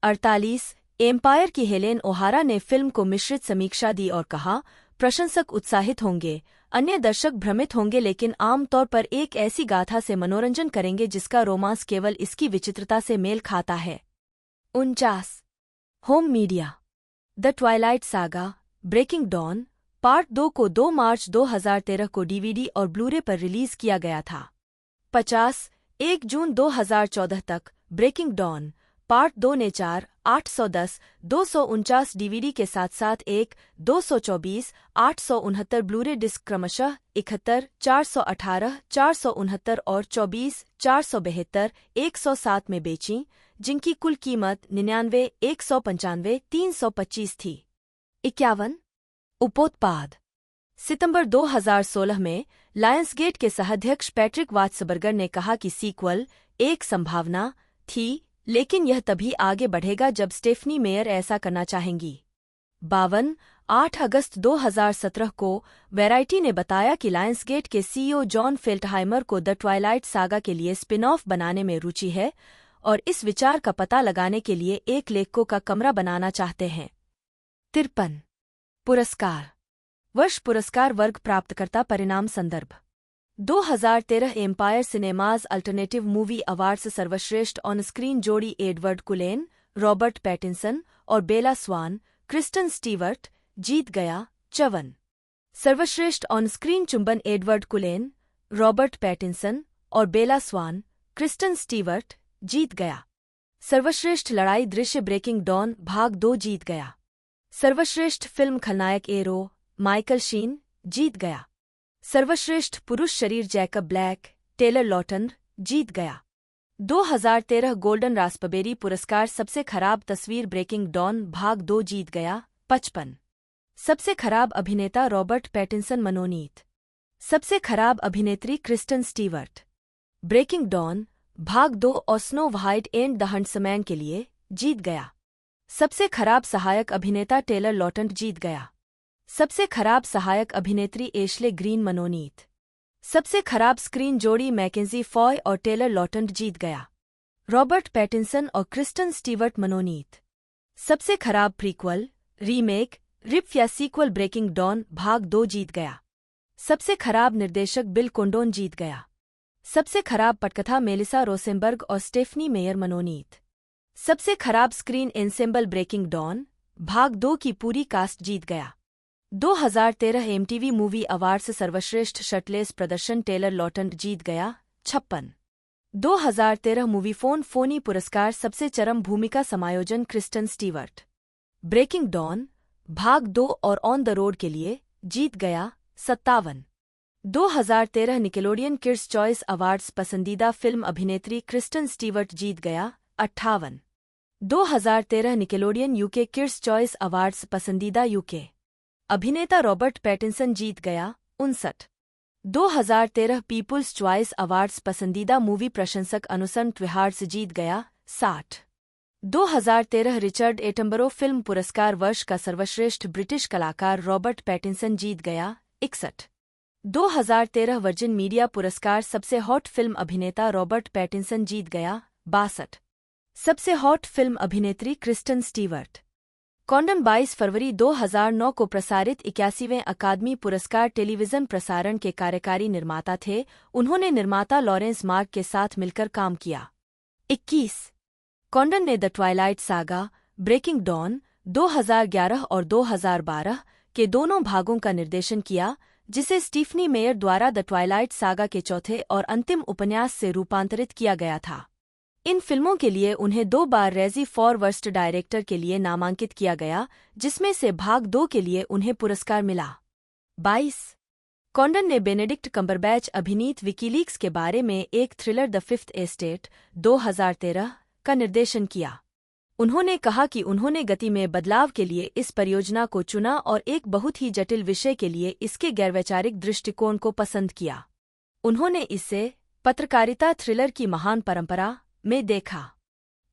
48 एम्पायर की हेलेन ओहारा ने फिल्म को मिश्रित समीक्षा दी और कहा, प्रशंसक उत्साहित होंगे, अन्य दर्शक भ्रमित होंगे, लेकिन आमतौर पर एक ऐसी गाथा से मनोरंजन करेंगे जिसका रोमांस केवल इसकी विचित्रता से मेल खाता है। 49 home media. The Twilight Saga Breaking Dawn part 2 को 2 मार्च 2013 को DVD और ब्लूरे पर रिलीज किया गया था। 50 1 जून 2014 तक ब्रेकिंग डॉन पार्ट 2 ने 4, 810, 249 DVD के साथ साथ 1, 224, 869 ब्लूरे डिस्क क्रमशः 71, 418, 469 और 24, 472, 107 में बेचीं, जिनकी कुल कीमत 99, 195, 325 थी। 51 उपोत्पाद। सितंबर 2016 में लायंसगेट के सहाध्यक्ष पैट्रिक वात्सबर्गर ने कहा कि सीक्वल एक संभावना थी, लेकिन यह तभी आगे बढ़ेगा जब स्टेफनी मेयर ऐसा करना चाहेंगी। 52 8 अगस्त 2017 को वैराइटी ने बताया कि लायंसगेट के CEO जॉन फेल्टहाइमर को द ट्वाइलाइट सागा के लिए स्पिन ऑफ बनाने में रुचि है और इस विचार का पता लगाने के लिए एक लेखकों का कमरा बनाना चाहते हैं। 53 पुरस्कार। वर्ष पुरस्कार वर्ग प्राप्तकर्ता परिणाम संदर्भ 2013 Empire Cinemas Alternative Movie Awards सर्वश्रेष्ठ ऑन स्क्रीन जोड़ी एडवर्ड कुलेन, रॉबर्ट पैटिंसन और बेला स्वान, क्रिस्टन स्टीवर्ट जीत गया 54। सर्वश्रेष्ठ ऑन स्क्रीन चुंबन एडवर्ड कुलेन, रॉबर्ट पैटिंसन और बेला स्वान, क्रिस्टन स्टीवर्ट जीत गया। सर्वश्रेष्ठ लड़ाई दृश्य ब्रेकिंग डॉन भाग 2 जीत गया। सर्वश्रेष्ठ फिल्म खलनायक एरो माइकल शीन जीत गया। सर्वश्रेष्ठ पुरुष शरीर जैकब ब्लैक, टेलर लॉटन जीत गया। 2013 गोल्डन रास्पबेरी पुरस्कार सबसे खराब तस्वीर ब्रेकिंग डॉन भाग 2 जीत गया 55। सबसे खराब अभिनेता रॉबर्ट पैटिंसन मनोनीत। सबसे खराब अभिनेत्री क्रिस्टन स्टीवर्ट। ब्रेकिंग डॉन भाग 2 और snow white and the huntsman के लिए जीत गया। सबसे खराब सहायक अभिनेता टेलर लॉटन जीत गया। सबसे खराब सहायक अभिनेत्री एशले ग्रीन मनोनीत। सबसे खराब स्क्रीन जोड़ी मैकेंजी फॉय और टेलर लॉटन जीत गया। रॉबर्ट पैटिंसन और क्रिस्टन स्टीवर्ट मनोनीत। सबसे खराब प्रीक्वल, रीमेक, रिप या सीक्वल ब्रेकिंग डॉन भाग 2 जीत गया। सबसे खराब निर्देशक बिल कोंडोन जीत गया। सबसे खराब पटकथा मेलिसा रोसेनबर्ग और स्टेफनी मेयर मनोनीत। सबसे खराब स्क्रीन एंसेम्बल ब्रेकिंग डॉन भाग 2 की पूरी कास्ट जीत गया। 2013 एमटीवी मूवी अवार्ड्स सर्वश्रेष्ठ शर्टलेस प्रदर्शन टेलर लॉटन जीत गया 56। 2013 मूवी फोनी पुरस्कार सबसे चरम भूमिका समायोजन क्रिस्टन स्टीवर्ट। ब्रेकिंग डॉन भाग 2 और ऑन द रोड के लिए जीत गया 57। 2013 निकेलोडियन किड्स चॉइस अवार्ड्स पसंदीदा फिल्म अभिनेत्री क्रिस्टन स्टीवर्ट जीत गया 58। 2013 Nickelodeon UK kids choice awards पसंदीदा यूके अभिनेता रॉबर्ट पैटिंसन जीत गया 59। 2013 पीपुल्स चॉइस अवार्ड्स पसंदीदा मूवी प्रशंसक अनुसन ट्विहार्ड्स जीत गया 60। 2013 रिचर्ड एटनबरो फिल्म पुरस्कार वर्ष का सर्वश्रेष्ठ ब्रिटिश कलाकार रॉबर्ट पैटिंसन जीत गया 61। 2013 वर्जिन मीडिया पुरस्कार सबसे हॉट फिल्म अभिनेता रॉबर्ट पैटिंसन जीत गया 62। सबसे हॉट फिल्म अभिनेत्री क्रिस्टन स्टीवर्ट। कॉन्डन 22 फरवरी 2009 को प्रसारित 81वें अकादमी पुरस्कार टेलीविजन प्रसारण के कार्यकारी निर्माता थे। उन्होंने निर्माता लॉरेंस मार्क के साथ मिलकर काम किया। 21 कॉन्डन ने the Twilight Saga, Breaking Dawn 2011 और 2012 के दोनों भागों का निर्देशन किया, जिसे स्टीफनी मेयर द्वारा द ट्वाइलाइट सागा के चौथे और अंतिम उपन्यास से रूपांतरित किया गया था। इन फिल्मों के लिए उन्हें 2 बार रेजी फॉर वर्स्ट डायरेक्टर के लिए नामांकित किया गया, जिसमें से भाग 2 के लिए उन्हें पुरस्कार मिला। 22 कॉन्डन ने बेनेडिक्ट कम्बरबैच अभिनीत विकीलीक्स के बारे में एक थ्रिलर द फिफ्थ एस्टेट 2013 का निर्देशन किया। उन्होंने कहा कि उन्होंने गति में बदलाव के लिए इस परियोजना को चुना और एक बहुत ही जटिल विषय के लिए इसके गैरवैचारिक दृष्टिकोण को पसंद किया। उन्होंने इसे पत्रकारिता थ्रिलर की महान परंपरा में देखा।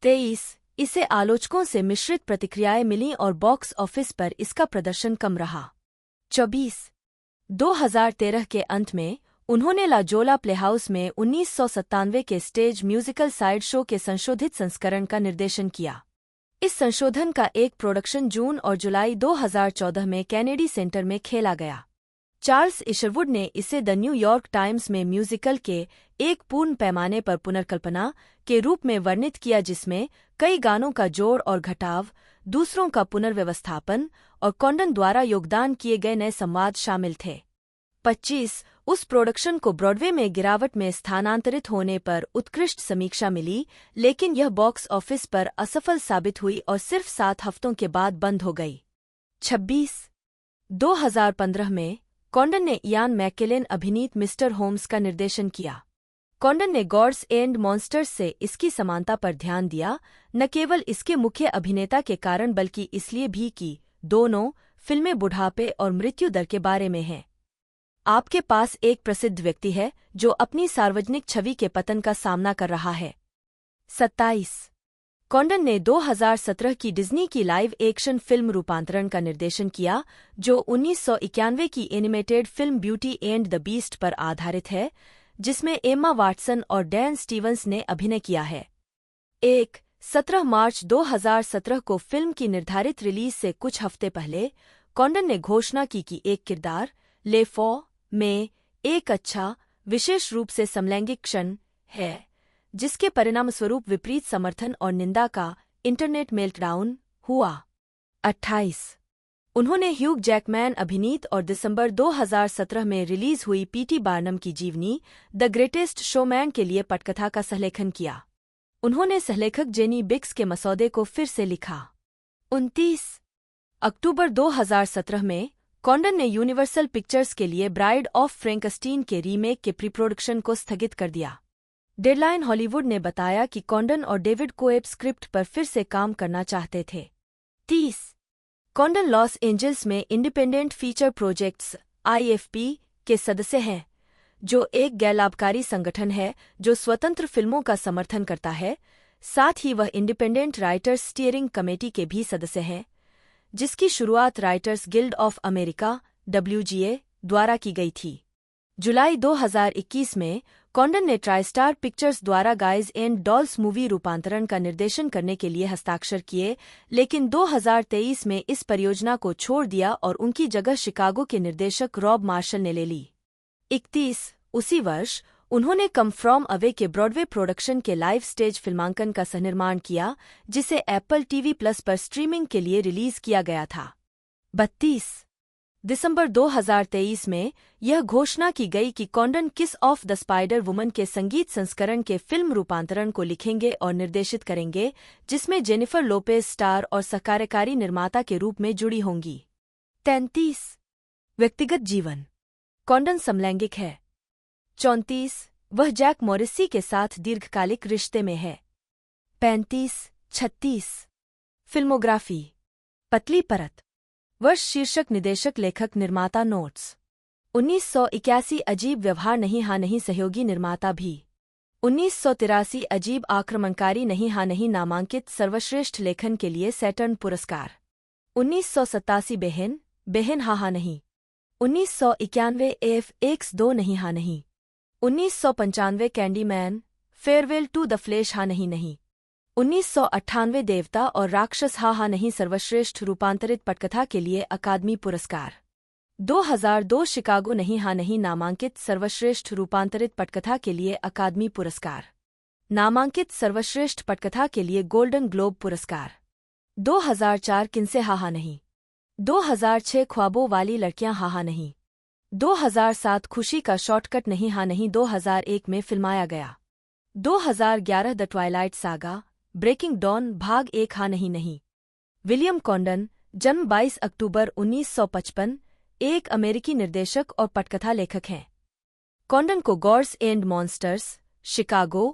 23 इसे आलोचकों से मिश्रित प्रतिक्रियाएं मिलीं और बॉक्स ऑफिस पर इसका प्रदर्शन कम रहा। 24 2013 के अंत में उन्होंने ला जोला प्लेहाउस में 1997 के स्टेज म्यूजिकल साइड शो के संशोधित संस्करण का निर्देशन किया। इस संशोधन का एक प्रोडक्शन जून और जुलाई 2014 में कैनेडी सेंटर में खेला गया। चार्ल्स इशरवुड ने इसे द न्यूयॉर्क टाइम्स में म्यूजिकल के एक पूर्ण पैमाने पर पुनर्कल्पना के रूप में वर्णित किया, जिसमें कई गानों का जोड़ और घटाव, दूसरों का पुनर्व्यवस्थापन और कॉन्डन द्वारा योगदान किए गए नए संवाद शामिल थे। 25 उस प्रोडक्शन को ब्रॉडवे में गिरावट में स्थानांतरित होने पर उत्कृष्ट समीक्षा मिली, लेकिन यह बॉक्स ऑफिस पर असफल साबित हुई और सिर्फ 7 हफ्तों के बाद बंद हो गई। 26 2015 में कॉन्डन ने इयान मैकेलेन अभिनीत मिस्टर होम्स का निर्देशन किया। कॉन्डन ने गॉड्स एंड मॉन्स्टर्स से इसकी समानता पर ध्यान दिया, न केवल इसके मुख्य अभिनेता के कारण बल्कि इसलिए भी कि दोनों फिल्में बुढ़ापे और मृत्यु दर के बारे में हैं। आपके पास एक प्रसिद्ध व्यक्ति है जो अपनी सार्वजनिक छवि के पतन का सामना कर रहा है। 27 कॉन्डन ने 2017 की डिज्नी की लाइव एक्शन फिल्म रूपांतरण का निर्देशन किया, जो 1991 की animated film beauty and the beast पर आधारित है, जिसमें एम्मा वाटसन और डैन स्टीवंस ने अभिनय किया है। 17 मार्च 2017 को फिल्म की निर्धारित रिलीज से कुछ हफ्ते पहले कॉन्डन ने घोषणा की कि एक किरदार ले फॉ में एक अच्छा, विशेष रूप से समलैंगिक क्षण है, जिसके परिणामस्वरूप विपरीत समर्थन और निंदा का इंटरनेट मेल्टडाउन हुआ। 28 उन्होंने ह्यूग जैकमैन अभिनीत और दिसंबर 2017 में रिलीज हुई पीटी बार्नम की जीवनी द ग्रेटेस्ट शोमैन के लिए पटकथा का सहलेखन किया। उन्होंने सहलेखक जेनी बिक्स के मसौदे को फिर से लिखा। 29 अक्टूबर 2017 में कॉन्डन ने यूनिवर्सल पिक्चर्स के लिए ब्राइड ऑफ फ्रैंकस्टीन के रीमेक के प्री प्रोडक्शन को स्थगित कर दिया। डेडलाइन हॉलीवुड ने बताया कि कॉन्डन और डेविड कोएब स्क्रिप्ट पर फिर से काम करना चाहते थे। 30 कॉन्डन लॉस एंजल्स में इंडिपेंडेंट फीचर प्रोजेक्ट्स IFP के सदस्य हैं, जो एक गैर लाभकारी संगठन है जो स्वतंत्र फिल्मों का समर्थन करता है। साथ ही वह इंडिपेंडेंट राइटर्स स्टीयरिंग कमेटी के भी सदस्य हैं, जिसकी शुरुआत writers guild of America WGA द्वारा की गई थी। जुलाई 2021 में कॉन्डन ने ट्राइस्टार पिक्चर्स द्वारा गाइज एंड डॉल्स मूवी रूपांतरण का निर्देशन करने के लिए हस्ताक्षर किए, लेकिन 2023 में इस परियोजना को छोड़ दिया और उनकी जगह शिकागो के निर्देशक रॉब मार्शल ने ले ली। 31 उसी वर्ष उन्होंने कम फ्रॉम अवे के ब्रॉडवे प्रोडक्शन के लाइव स्टेज फिल्मांकन का सहनिर्माण किया, जिसे एप्पल TV+ पर स्ट्रीमिंग के लिए रिलीज किया गया था। 32 दिसंबर 2023 में यह घोषणा की गई कि कॉन्डन किस ऑफ द स्पाइडर वुमन के संगीत संस्करण के फिल्म रूपांतरण को लिखेंगे और निर्देशित करेंगे, जिसमें जेनिफर लोपेज स्टार और सहकार्यकारी निर्माता के रूप में जुड़ी होंगी। 33 व्यक्तिगत जीवन कॉन्डन समलैंगिक है। 34 वह जैक मॉरिसी के साथ दीर्घकालिक रिश्ते में है। 35-36 फिल्मोग्राफी पतली परत वर्ष शीर्षक निदेशक लेखक निर्माता नोट्स 1981 अजीब व्यवहार नहीं हाँ नहीं सहयोगी निर्माता भी 1983 अजीब आक्रमणकारी नहीं हाँ नहीं नामांकित सर्वश्रेष्ठ लेखन के लिए सैटर्न पुरस्कार 1987 बेहन बेहन हाँ हाँ नहीं 1991 FX2 नहीं हाँ नहीं 1995 Candyman Farewell to the Flesh हाँ नहीं नहीं 1998 देवता और राक्षस हाँ हाँ नहीं सर्वश्रेष्ठ रूपांतरित पटकथा के लिए अकादमी पुरस्कार 2002 शिकागो नहीं हाँ नहीं नामांकित सर्वश्रेष्ठ रूपांतरित पटकथा के लिए अकादमी पुरस्कार नामांकित सर्वश्रेष्ठ पटकथा के लिए गोल्डन ग्लोब पुरस्कार 2004 किनसे हाँ हाँ नहीं 2006 ख्वाबों वाली लड़कियां हाँ हाँ नहीं 2007 खुशी का शॉर्टकट नहीं हाँ नहीं 2001 में फिल्माया गया 2011 the Twilight Saga Breaking Dawn भाग 1 हाँ नहीं विलियम कॉन्डन जन्म 22 अक्टूबर 1955 एक अमेरिकी निर्देशक और पटकथा लेखक हैं। कॉन्डन को gods and Monsters Chicago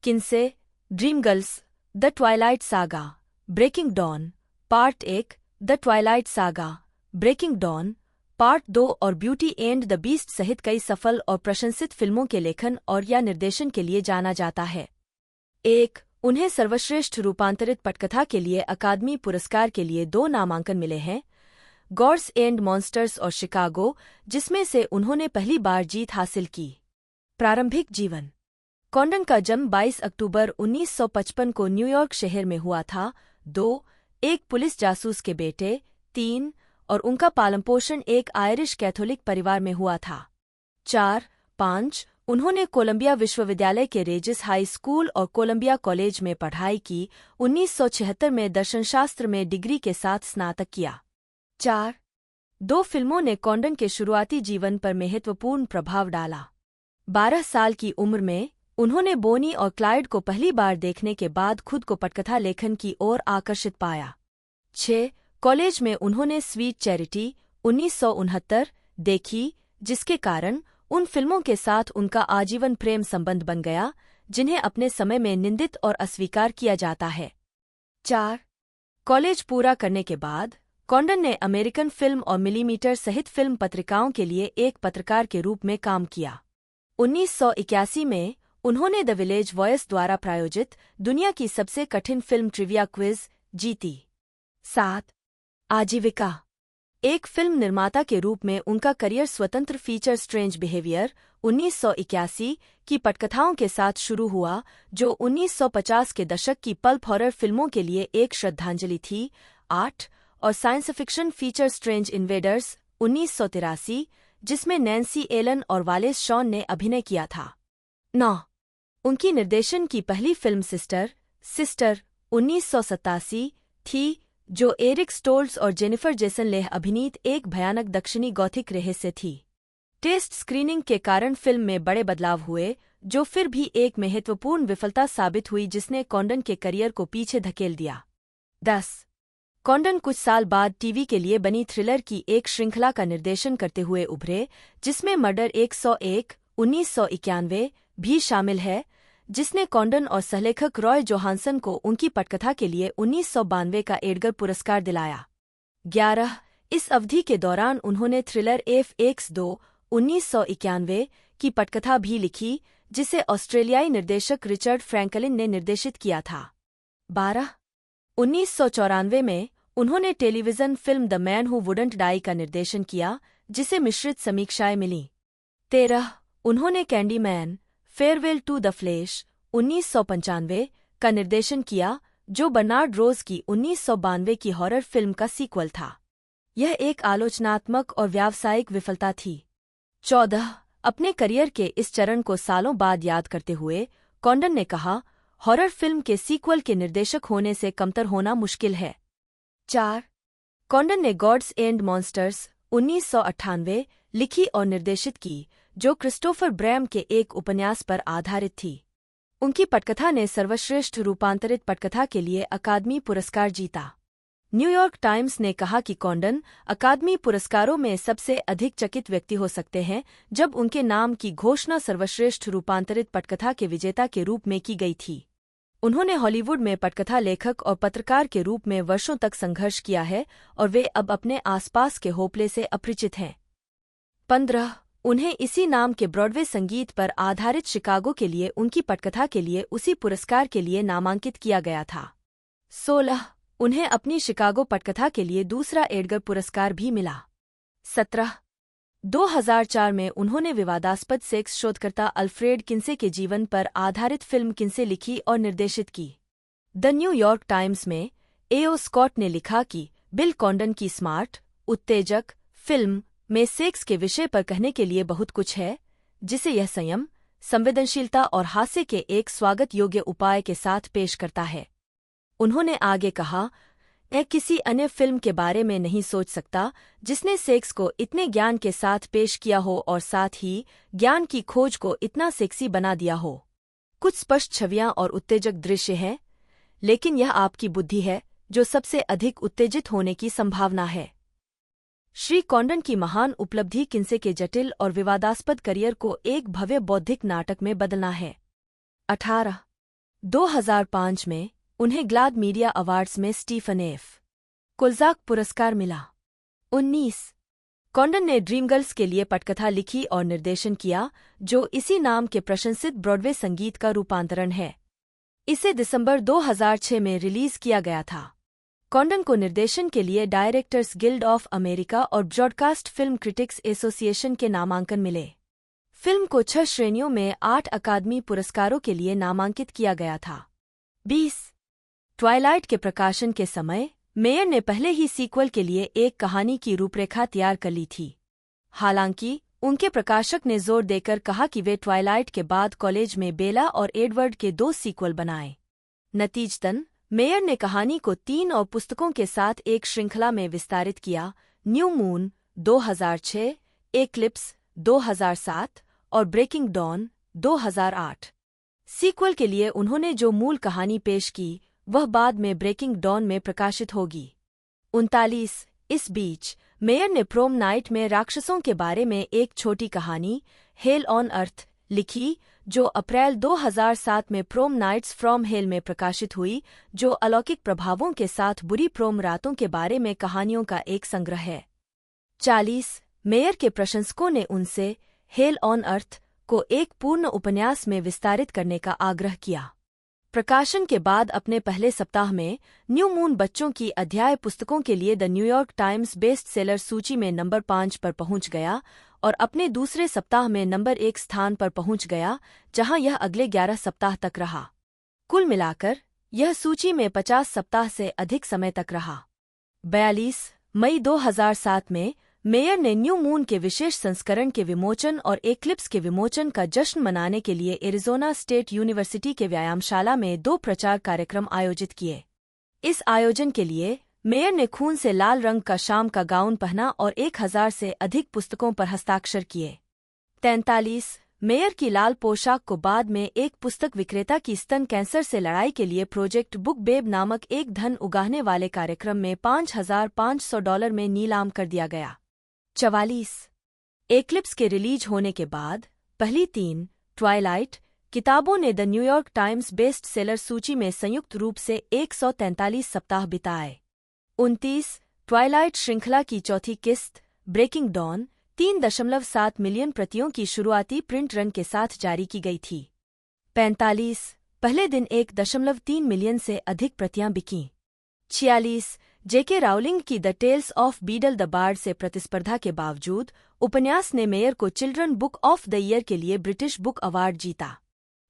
Kinsey Dreamgirls the Twilight Saga Breaking Dawn part 1 the Twilight Saga Breaking Dawn part 2 और ब्यूटी एंड द बीस्ट सहित कई सफल और प्रशंसित फिल्मों के लेखन और या निर्देशन के लिए जाना जाता है। उन्हें सर्वश्रेष्ठ रूपांतरित पटकथा के लिए अकादमी पुरस्कार के लिए 2 नामांकन मिले हैं, गॉड्स एंड मॉन्स्टर्स और शिकागो, जिसमें से उन्होंने पहली बार जीत हासिल की। प्रारंभिक जीवन कॉन्डन का जन्म 22 अक्टूबर 1955 को न्यूयॉर्क शहर में हुआ था। 2 एक पुलिस जासूस के बेटे। 3 और उनका पालनपोषण एक आयरिश कैथोलिक परिवार में हुआ था। 4-5 उन्होंने कोलंबिया विश्वविद्यालय के रेजिस हाई स्कूल और कोलंबिया कॉलेज में पढ़ाई की। 1976 में दर्शनशास्त्र में डिग्री के साथ स्नातक किया। 2 फिल्मों ने कॉन्डन के शुरुआती जीवन पर महत्वपूर्ण प्रभाव डाला। 12 साल की उम्र में उन्होंने बोनी और क्लाइड को पहली बार देखने के बाद खुद को पटकथा लेखन की ओर आकर्षित पाया। 6 कॉलेज में उन्होंने स्वीट चैरिटी 1969 देखी, जिसके कारण उन फिल्मों के साथ उनका आजीवन प्रेम संबंध बन गया, जिन्हें अपने समय में निंदित और अस्वीकार किया जाता है। 4 कॉलेज पूरा करने के बाद कॉन्डन ने अमेरिकन फिल्म और मिलीमीटर सहित फिल्म पत्रिकाओं के लिए एक पत्रकार के रूप में काम किया। 1981 में उन्होंने द विलेज वॉयस द्वारा प्रायोजित दुनिया की सबसे कठिन फिल्म ट्रिविया क्विज जीती। 7 आजीविका एक फिल्म निर्माता के रूप में उनका करियर स्वतंत्र फीचर स्ट्रेंज बिहेवियर 1981 की पटकथाओं के साथ शुरू हुआ, जो 1950 के दशक की पल्प हॉरर फिल्मों के लिए एक श्रद्धांजलि थी। 8 और science fiction feature strange invaders 1983, जिसमें नैन्सी एलन और वालेस शॉन ने अभिनय किया था। 9. उनकी निर्देशन की पहली फिल्म सिस्टर 1987 थी, जो एरिक स्टोल्ट्स और जेनिफर जेसन लेह अभिनीत एक भयानक दक्षिणी गॉथिक रहस्य थी। टेस्ट स्क्रीनिंग के कारण फिल्म में बड़े बदलाव हुए, जो फिर भी एक महत्वपूर्ण विफलता साबित हुई जिसने कॉन्डन के करियर को पीछे धकेल दिया। 10. कॉन्डन कुछ साल बाद टीवी के लिए बनी थ्रिलर की एक श्रृंखला का निर्देशन करते हुए उभरे, जिसमें मर्डर 101 1991 भी शामिल है, जिसने कॉन्डन और सहलेखक रॉय जोहानसन को उनकी पटकथा के लिए 1992 का एडगर पुरस्कार दिलाया। 11. इस अवधि के दौरान उन्होंने थ्रिलर FX2 1991 की पटकथा भी लिखी, जिसे ऑस्ट्रेलियाई निर्देशक रिचर्ड फ्रैंकलिन ने निर्देशित किया था। 12. 1994 में उन्होंने television film the Man Who Wouldn't Die का निर्देशन किया, जिसे मिश्रित समीक्षाएं मिलीं। 13. उन्होंने Candyman Farewell to the Flesh 1995 का निर्देशन किया, जो बर्नार्ड रोज की 1992 की हॉरर फिल्म का सीक्वल था। यह एक आलोचनात्मक और व्यावसायिक विफलता थी। 14. अपने करियर के इस चरण को सालों बाद याद करते हुए कॉन्डन ने कहा, हॉरर फिल्म के सीक्वल के निर्देशक होने से कमतर होना मुश्किल है। 4. कॉन्डन ने गॉड्स एंड मॉन्स्टर्स 1998 लिखी और निर्देशित की, जो क्रिस्टोफर ब्रैम के एक उपन्यास पर आधारित थी। उनकी पटकथा ने सर्वश्रेष्ठ रूपांतरित पटकथा के लिए अकादमी पुरस्कार जीता। न्यूयॉर्क टाइम्स ने कहा कि कॉन्डन अकादमी पुरस्कारों में सबसे अधिक चकित व्यक्ति हो सकते हैं, जब उनके नाम की घोषणा सर्वश्रेष्ठ रूपांतरित पटकथा के विजेता के रूप में की गई थी। उन्होंने हॉलीवुड में पटकथा लेखक और पत्रकार के रूप में वर्षों तक संघर्ष किया है और वे अब अपने आसपास के होपले से अपरिचित हैं। 15. उन्हें इसी नाम के ब्रॉडवे संगीत पर आधारित शिकागो के लिए उनकी पटकथा के लिए उसी पुरस्कार के लिए नामांकित किया गया था। 16. उन्हें अपनी शिकागो पटकथा के लिए दूसरा एडगर पुरस्कार भी मिला। 17. 2004 में उन्होंने विवादास्पद सेक्स शोधकर्ता अल्फ्रेड किन्से के जीवन पर आधारित फिल्म किन्से लिखी और निर्देशित की। द न्यूयॉर्क टाइम्स में A.O. स्कॉट ने लिखा कि बिल कॉन्डन की स्मार्ट, उत्तेजक फिल्म में सेक्स के विषय पर कहने के लिए बहुत कुछ है, जिसे यह संयम, संवेदनशीलता और हास्य के एक स्वागत योग्य उपाय के साथ पेश करता है। उन्होंने आगे कहा, मैं किसी अन्य फिल्म के बारे में नहीं सोच सकता जिसने सेक्स को इतने ज्ञान के साथ पेश किया हो और साथ ही ज्ञान की खोज को इतना सेक्सी बना दिया हो। कुछ स्पष्ट छवियां और उत्तेजक दृश्य हैं, लेकिन यह आपकी बुद्धि है जो सबसे अधिक उत्तेजित होने की संभावना है। श्री कॉन्डन की महान उपलब्धि किन्से के जटिल और विवादास्पद करियर को एक भव्य बौद्धिक नाटक में बदलना है। 18. 2005 में उन्हें ग्लाड मीडिया अवार्ड्स में स्टीफन एफ. कुल्ज़ाक पुरस्कार मिला। 19. कॉन्डन ने ड्रीमगर्ल्स के लिए पटकथा लिखी और निर्देशन किया, जो इसी नाम के प्रशंसित ब्रॉडवे संगीत का रूपांतरण है। इसे दिसंबर 2006 में रिलीज किया गया था। कॉन्डन को निर्देशन के लिए डायरेक्टर्स गिल्ड ऑफ अमेरिका और ब्रॉडकास्ट फिल्म क्रिटिक्स एसोसिएशन के नामांकन मिले। फिल्म को 6 श्रेणियों में 8 अकादमी पुरस्कारों के लिए नामांकित किया गया था। 20. ट्वाइलाइट के प्रकाशन के समय मेयर ने पहले ही सीक्वल के लिए एक कहानी की रूपरेखा तैयार कर ली थी। हालांकि उनके प्रकाशक ने जोर देकर कहा कि वे ट्वाइलाइट के बाद कॉलेज में बेला और एडवर्ड के 2 सीक्वल बनाएं। नतीजतन मेयर ने कहानी को 3 और पुस्तकों के साथ एक श्रृंखला में विस्तारित किया, न्यू मून 2006, एक्लिप्स 2007 और ब्रेकिंग डॉन 2008। सीक्वल के लिए उन्होंने जो मूल कहानी पेश की वह बाद में ब्रेकिंग डॉन में प्रकाशित होगी। 39. इस बीच मेयर ने प्रोम नाइट में राक्षसों के बारे में एक छोटी कहानी हेल ऑन अर्थ लिखी, जो अप्रैल 2007 में प्रोम नाइट्स फ्रॉम हेल में प्रकाशित हुई, जो अलौकिक प्रभावों के साथ बुरी प्रोम रातों के बारे में कहानियों का एक संग्रह है। 40. मेयर के प्रशंसकों ने उनसे हेल ऑन अर्थ को एक पूर्ण उपन्यास में विस्तारित करने का आग्रह किया। प्रकाशन के बाद अपने पहले सप्ताह में न्यू मून बच्चों की अध्याय पुस्तकों के लिए the New York times best seller सूची में नंबर 5 पर पहुंच गया और अपने दूसरे सप्ताह में नंबर 1 स्थान पर पहुंच गया, जहां यह अगले 11 सप्ताह तक रहा। कुल मिलाकर यह सूची में 50 सप्ताह से अधिक समय तक रहा। 42 मई 2007 में मेयर ने न्यू मून के विशेष संस्करण के विमोचन और एक्लिप्स के विमोचन का जश्न मनाने के लिए एरिज़ोना स्टेट यूनिवर्सिटी के व्यायामशाला में 2 प्रचार कार्यक्रम आयोजित किए। इस आयोजन के लिए मेयर ने खून से लाल रंग का शाम का गाउन पहना और 1000 से अधिक पुस्तकों पर हस्ताक्षर किए। 43 मेयर की लाल पोशाक को बाद में एक पुस्तक विक्रेता की स्तन कैंसर से लड़ाई के लिए प्रोजेक्ट बुक बेब नामक एक धन उगाहने वाले कार्यक्रम में $5,500 में नीलाम कर दिया गया। 44 एक्लिप्स के रिलीज होने के बाद पहली 3 ट्वाइलाइट किताबों ने the New York times best seller सूची में संयुक्त रूप से 143 सप्ताह बिताए। 29 ट्वाइलाइट श्रृंखला की चौथी किस्त ब्रेकिंग डॉन 3.7 मिलियन प्रतियों की शुरुआती प्रिंट रन के साथ जारी की गई थी। 45 पहले दिन 1.3 मिलियन से अधिक प्रतियां बिकीं। 46 जेके राउलिंग की the Tales of Beedle the Bard से प्रतिस्पर्धा के बावजूद उपन्यास ने मेयर को Children's Book of the Year के लिए ब्रिटिश बुक अवार्ड जीता।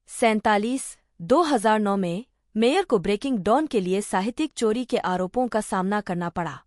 47 2009 में मेयर को ब्रेकिंग डॉन के लिए साहित्यिक चोरी के आरोपों का सामना करना पड़ा।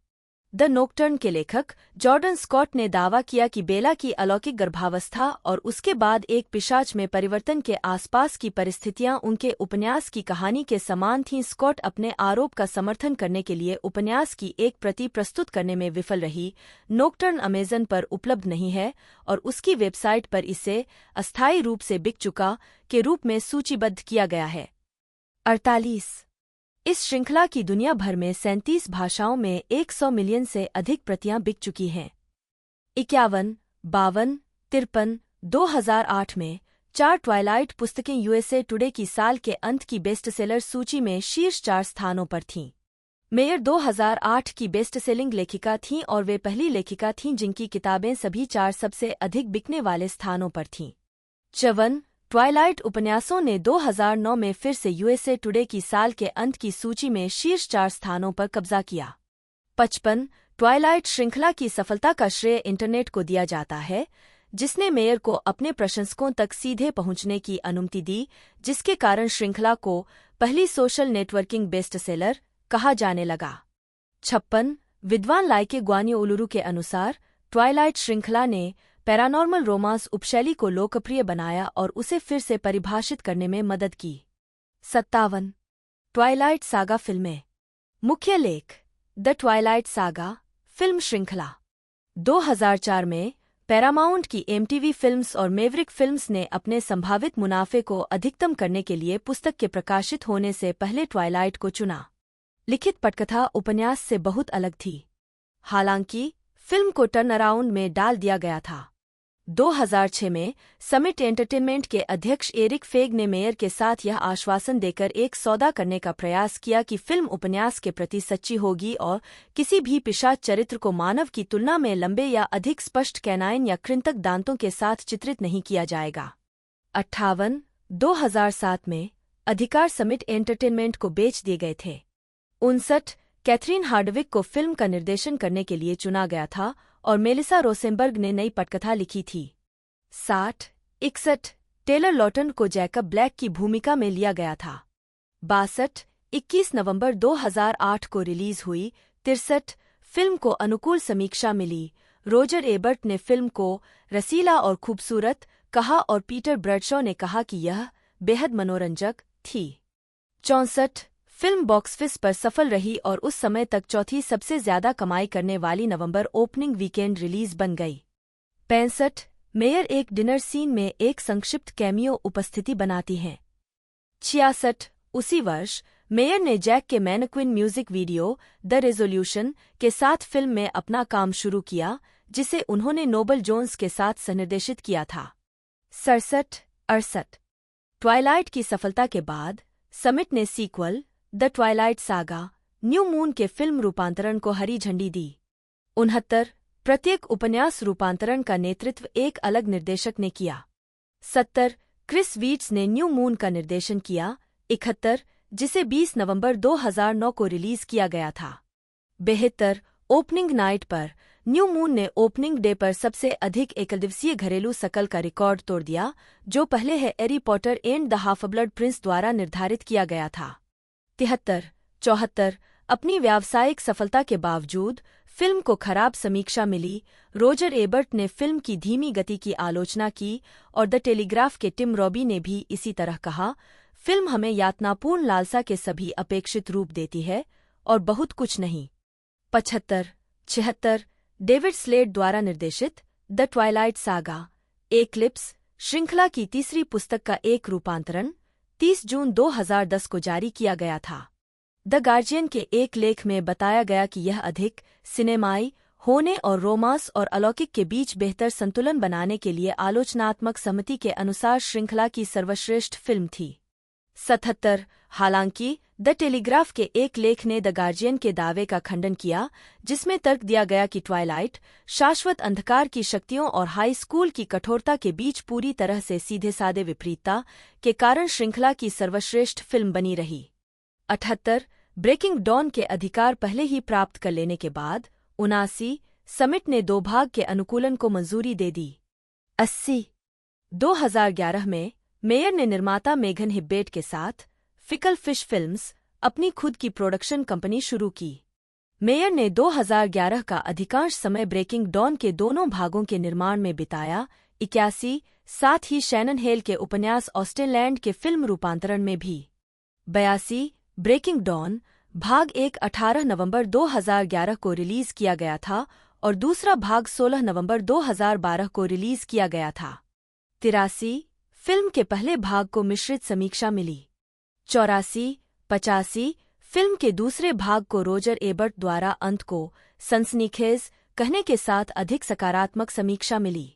द नोक्टर्न के लेखक जॉर्डन स्कॉट ने दावा किया कि बेला की अलौकिक गर्भावस्था और उसके बाद एक पिशाच में परिवर्तन के आसपास की परिस्थितियां उनके उपन्यास की कहानी के समान थीं। स्कॉट अपने आरोप का समर्थन करने के लिए उपन्यास की एक प्रति प्रस्तुत करने में विफल रही। नोक्टर्न अमेज़न पर उपलब्ध नहीं है और उसकी वेबसाइट पर इसे अस्थायी रूप से बिक चुका के रूप में सूचीबद्ध किया गया है। 48 इस श्रृंखला की दुनिया भर में 37 भाषाओं में 100 मिलियन से अधिक प्रतियां बिक चुकी हैं। 51 52 53 2008 में 4 ट्वाइलाइट पुस्तकें यूएसए टुडे की साल के अंत की बेस्टसेलर सूची में शीर्ष 4 स्थानों पर थीं। मेयर 2008 की बेस्ट सेलिंग लेखिका थीं और वे पहली लेखिका थीं जिनकी किताबें सभी 4 सबसे अधिक बिकने वाले स्थानों पर थीं। 54 ट्वाइलाइट उपन्यासों ने 2009 में फिर से यूएसए टुडे की साल के अंत की सूची में शीर्ष 4 स्थानों पर कब्जा किया। 55 ट्वाइलाइट श्रृंखला की सफलता का श्रेय इंटरनेट को दिया जाता है, जिसने मेयर को अपने प्रशंसकों तक सीधे पहुंचने की अनुमति दी, जिसके कारण श्रृंखला को पहली सोशल नेटवर्किंग बेस्टसेलर कहा जाने लगा। 56 विद्वान लाइके ग्वानियोलुरु के अनुसार ट्वाइलाइट श्रृंखला ने पैरानॉर्मल रोमांस उपशैली को लोकप्रिय बनाया और उसे फिर से परिभाषित करने में मदद की। 57 ट्वाइलाइट सागा फिल्में। मुख्य लेख द ट्वाइलाइट सागा फिल्म श्रृंखला। 2004 में पैरामाउंट की एमटीवी फिल्म्स और मेवरिक फिल्म्स ने अपने संभावित मुनाफे को अधिकतम करने के लिए पुस्तक के प्रकाशित होने से पहले ट्वाइलाइट को चुना। लिखित पटकथा उपन्यास से बहुत अलग थी, हालांकि फिल्म को टर्न अराउंड में डाल दिया गया था। 2006 में समिट एंटरटेनमेंट के अध्यक्ष एरिक फेग ने मेयर के साथ यह आश्वासन देकर एक सौदा करने का प्रयास किया कि फिल्म उपन्यास के प्रति सच्ची होगी और किसी भी पिशाच चरित्र को मानव की तुलना में लंबे या अधिक स्पष्ट कैनाइन या कृंतक दांतों के साथ चित्रित नहीं किया जाएगा। 58 2007 में अधिकार समिट एंटरटेनमेंट को बेच दिए गए थे। 59 कैथरीन हार्डविक को फिल्म का निर्देशन करने के लिए चुना गया था और मेलिसा रोसेनबर्ग ने नई पटकथा लिखी थी। 60 61 टेलर लॉटन को जैकब ब्लैक की भूमिका में लिया गया था। 62 21 नवंबर 2008 को रिलीज हुई। 63 फिल्म को अनुकूल समीक्षा मिली। रोजर एबर्ट ने फिल्म को रसीला और खूबसूरत कहा और पीटर ब्रडशॉ ने कहा कि यह बेहद मनोरंजक थी। 64 फिल्म बॉक्स ऑफिस पर सफल रही और उस समय तक चौथी सबसे ज्यादा कमाई करने वाली नवंबर ओपनिंग वीकेंड रिलीज बन गई। 65 मेयर एक डिनर सीन में एक संक्षिप्त कैमियो उपस्थिति बनाती हैं। 66 उसी वर्ष मेयर ने जैक के मैनक्विन म्यूजिक वीडियो द रेजोल्यूशन के साथ फिल्म में अपना काम शुरू किया, जिसे उन्होंने नोबल जोन्स के साथ संनिर्देशित किया था। 67 68 ट्वाइलाइट की सफलता के बाद समिट ने sequel the Twilight Saga New Moon के फिल्म रूपांतरण को हरी झंडी दी। 69 प्रत्येक उपन्यास रूपांतरण का नेतृत्व एक अलग निर्देशक ने किया। 70 क्रिस वीट्स ने न्यू मून का निर्देशन किया। 71 जिसे 20 नवंबर 2009 को रिलीज किया गया था। 72 ओपनिंग नाइट पर न्यू मून ने ओपनिंग डे पर सबसे अधिक एकदिवसीय घरेलू सकल का रिकॉर्ड तोड़ दिया, जो पहले है Harry Potter and the half blood Prince द्वारा निर्धारित किया गया था। 73 74 अपनी व्यावसायिक सफलता के बावजूद फिल्म को खराब समीक्षा मिली। रोजर एबर्ट ने फिल्म की धीमी गति की आलोचना की और द टेलीग्राफ के टिम रॉबी ने भी इसी तरह कहा, फिल्म हमें यातनापूर्ण लालसा के सभी अपेक्षित रूप देती है और बहुत कुछ नहीं। 75-76 डेविड स्लेड द्वारा निर्देशित द ट्वाइलाइट सागा एक्लिप्स श्रृंखला की तीसरी पुस्तक का एक रूपांतरण 30 जून 2010 को जारी किया गया था। द गार्जियन के एक लेख में बताया गया कि यह अधिक सिनेमाई होने और रोमांस और अलौकिक के बीच बेहतर संतुलन बनाने के लिए आलोचनात्मक समिति के अनुसार श्रृंखला की सर्वश्रेष्ठ फिल्म थी। 77 हालांकि द टेलीग्राफ के एक लेख ने द गार्जियन के दावे का खंडन किया, जिसमें तर्क दिया गया कि ट्वाइलाइट शाश्वत अंधकार की शक्तियों और हाई स्कूल की कठोरता के बीच पूरी तरह से सीधे साधे विपरीतता के कारण श्रृंखला की सर्वश्रेष्ठ फिल्म बनी रही। 78 ब्रेकिंग डॉन के अधिकार पहले ही प्राप्त कर लेने के बाद 79 समिट ने 2 भाग के अनुकूलन को मंजूरी दे दी। 80 2011 में मेयर ने निर्माता मेघन हिब्बेट के साथ फिकल फिश फिल्म्स अपनी खुद की प्रोडक्शन कंपनी शुरू की। मेयर ने 2011 का अधिकांश समय ब्रेकिंग डॉन के दोनों भागों के निर्माण में बिताया। 81 साथ ही शैनन हेल के उपन्यास ऑस्टिनलैंड के फिल्म रूपांतरण में भी। 82 ब्रेकिंग डॉन भाग 1 18 नवंबर 2011 को रिलीज किया गया था और दूसरा भाग 16 नवंबर 2012 को रिलीज किया गया था। 83 फिल्म के पहले भाग को मिश्रित समीक्षा मिली। 84-85 फिल्म के दूसरे भाग को रोजर एबर्ट द्वारा अंत को सनसनीखेज कहने के साथ अधिक सकारात्मक समीक्षा मिली।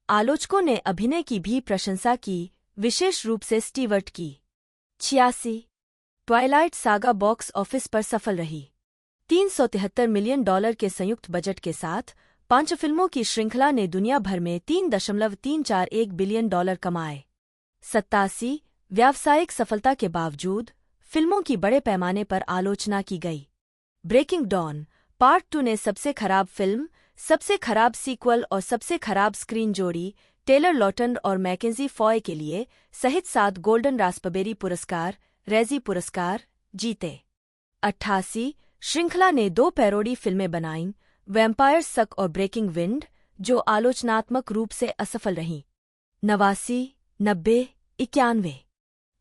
आलोचकों ने अभिनय की भी प्रशंसा की, विशेष रूप से स्टीवर्ट की। 86 ट्वाइलाइट सागा बॉक्स ऑफिस पर सफल रही। $373 मिलियन के संयुक्त बजट के साथ 5 फिल्मों की श्रृंखला ने दुनिया भर में $3.341 बिलियन कमाए। 87 व्यावसायिक सफलता के बावजूद फिल्मों की बड़े पैमाने पर आलोचना की गई। ब्रेकिंग डॉन पार्ट 2 ने सबसे खराब फिल्म, सबसे खराब सीक्वल और सबसे खराब स्क्रीन जोड़ी टेलर लॉटन और मैकेंजी फॉय के लिए सहित 7 गोल्डन रास्पबेरी पुरस्कार, रेजी पुरस्कार जीते। 88 श्रृंखला ने 2 पैरोडी फिल्में बनाईं, वैम्पायर सक और ब्रेकिंग विंड, जो आलोचनात्मक रूप से असफल रहीं। 89 90 91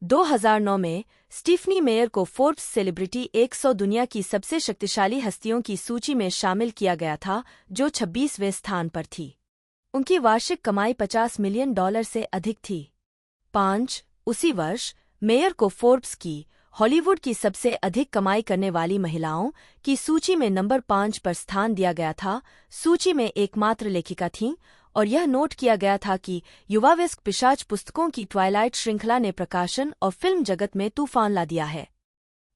2009 में स्टीफनी मेयर को फोर्ब्स सेलिब्रिटी 100 दुनिया की सबसे शक्तिशाली हस्तियों की सूची में शामिल किया गया था, जो 26वें स्थान पर थी। उनकी वार्षिक कमाई $50 मिलियन से अधिक थी। 5 उसी वर्ष मेयर को फोर्ब्स की हॉलीवुड की सबसे अधिक कमाई करने वाली महिलाओं की सूची में नंबर 5 पर स्थान दिया गया था। सूची में एकमात्र लेखिका थीं और यह नोट किया गया था कि युवावेस्क पिशाच पुस्तकों की ट्वाइलाइट श्रृंखला ने प्रकाशन और फिल्म जगत में तूफान ला दिया है।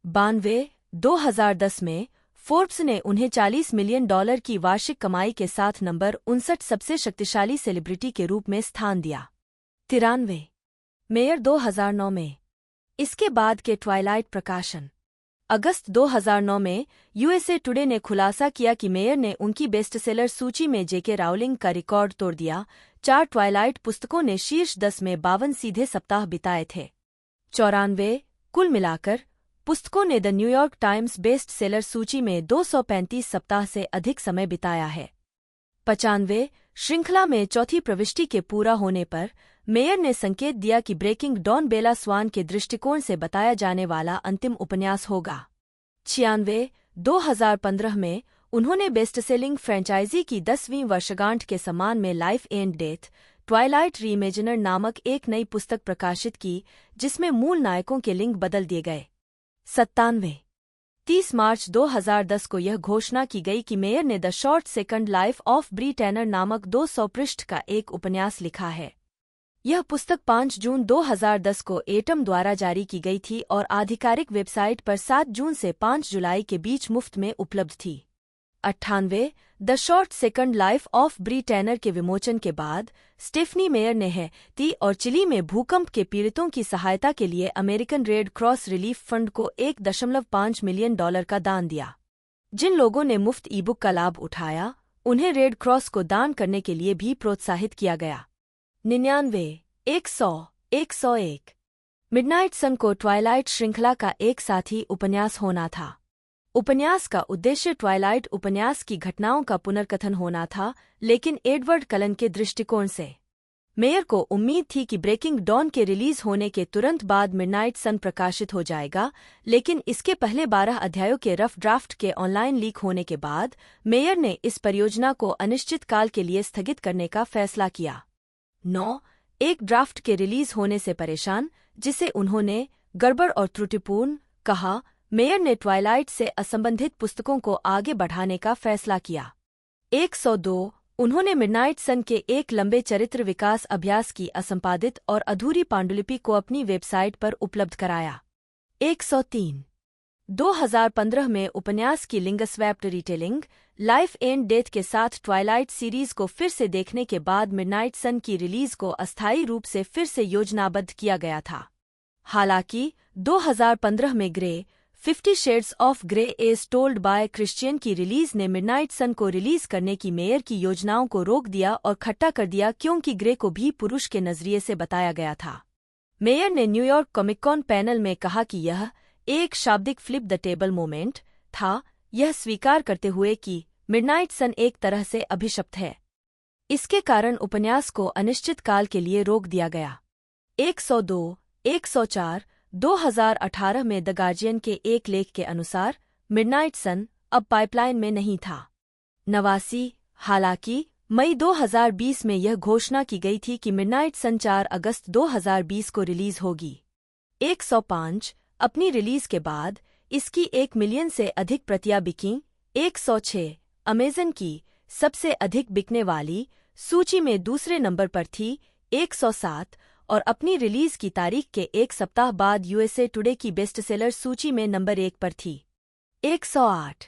92 2010 में फोर्ब्स ने उन्हें $40 मिलियन की वार्षिक कमाई के साथ नंबर 59 सबसे शक्तिशाली सेलिब्रिटी के रूप में स्थान दिया। 93 मेयर 2009 में इसके बाद के ट्वाइलाइट प्रकाशन। अगस्त 2009 में यूएसए टुडे ने खुलासा किया कि मेयर ने उनकी बेस्टसेलर सूची में जेके राउलिंग का रिकॉर्ड तोड़ दिया। 4 ट्वाइलाइट पुस्तकों ने शीर्ष 10 में 52 सीधे सप्ताह बिताए थे। 94 कुल मिलाकर पुस्तकों ने the New York times best seller सूची में 235 सप्ताह से अधिक समय बिताया है। 95 श्रृंखला में चौथी प्रविष्टि के पूरा होने पर मेयर ने संकेत दिया कि ब्रेकिंग डॉन बेला स्वान के दृष्टिकोण से बताया जाने वाला अंतिम उपन्यास होगा। 96 2015 में उन्होंने बेस्टसेलिंग फ्रेंचाइजी की 10वीं वर्षगांठ के सम्मान में लाइफ एंड डेथ ट्वाइलाइट रीइमेजिनर नामक एक नई पुस्तक प्रकाशित की, जिसमें मूल नायकों के लिंग बदल दिए गए। 97 30 मार्च 2010 को यह घोषणा की गई कि मेयर ने the Short Second Life of Bree Tanner नामक 200 पृष्ठ का एक उपन्यास लिखा है। यह पुस्तक 5 जून 2010 को एटम द्वारा जारी की गई थी और आधिकारिक वेबसाइट पर 7 जून से 5 जुलाई के बीच मुफ्त में उपलब्ध थी। 98 the Short Second Life of Bree Tanner के विमोचन के बाद स्टेफनी मेयर ने हैती और चिली में भूकंप के पीड़ितों की सहायता के लिए American Red Cross Relief Fund को $1.5 मिलियन का दान दिया। जिन लोगों ने मुफ्त ईबुक का लाभ उठाया, उन्हें रेड क्रॉस को दान करने के लिए भी प्रोत्साहित किया गया। 99 100 101 मिडनाइट सन को ट्वाइलाइट श्रृंखला का एक साथी उपन्यास होना था। उपन्यास का उद्देश्य ट्वाइलाइट उपन्यास की घटनाओं का पुनर्कथन होना था, लेकिन एडवर्ड कलन के दृष्टिकोण से। मेयर को उम्मीद थी कि ब्रेकिंग डॉन के रिलीज होने के तुरंत बाद मिडनाइट सन प्रकाशित हो जाएगा, लेकिन इसके पहले 12 अध्यायों के रफ ड्राफ्ट के ऑनलाइन लीक होने के बाद मेयर ने इस परियोजना को अनिश्चित काल के लिए स्थगित करने का फैसला किया। 9. एक ड्राफ्ट के रिलीज होने से परेशान, जिसे उन्होंने गड़बड़ और त्रुटिपूर्ण कहा, मेयर ने ट्वाइलाइट से असंबंधित पुस्तकों को आगे बढ़ाने का फैसला किया। 102. उन्होंने मिडनाइट सन के एक लंबे चरित्र विकास अभ्यास की असंपादित और अधूरी पांडुलिपि को अपनी वेबसाइट पर उपलब्ध कराया। 103. 2015 में उपन्यास की लिंगस्वैप्ड रिटेलिंग लाइफ एंड डेथ के साथ ट्वाइलाइट सीरीज को फिर से देखने के बाद मिडनाइट सन की रिलीज को अस्थायी रूप से फिर से योजनाबद्ध किया गया था। हालांकि 2015 में Grey 50 Shades of Grey as Told by Christian की रिलीज ने मिडनाइट सन को रिलीज करने की मेयर की योजनाओं को रोक दिया और खट्टा कर दिया, क्योंकि ग्रे को भी पुरुष के नजरिए से बताया गया था। मेयर ने न्यूयॉर्क कॉमिक कॉन पैनल में कहा कि यह एक शाब्दिक फ्लिप द टेबल मोमेंट था, यह स्वीकार करते हुए कि मिडनाइट सन एक तरह से अभिशप्त है। इसके कारण उपन्यास को अनिश्चित काल के लिए रोक दिया गया। 102. 104. 2018 में द गार्जियन के एक लेख के अनुसार मिडनाइट सन अब पाइपलाइन में नहीं था। 89. हालांकि मई 2020 में यह घोषणा की गई थी कि मिडनाइट सन 4 अगस्त 2020 को रिलीज होगी। 105. अपनी रिलीज के बाद इसकी 1 मिलियन से अधिक प्रतियां बिकीं। 106. अमेजन की सबसे अधिक बिकने वाली सूची में दूसरे नंबर पर थी। 107. और अपनी रिलीज की तारीख के एक सप्ताह बाद यूएसए टुडे की बेस्टसेलर सूची में नंबर 1 पर थी। 108.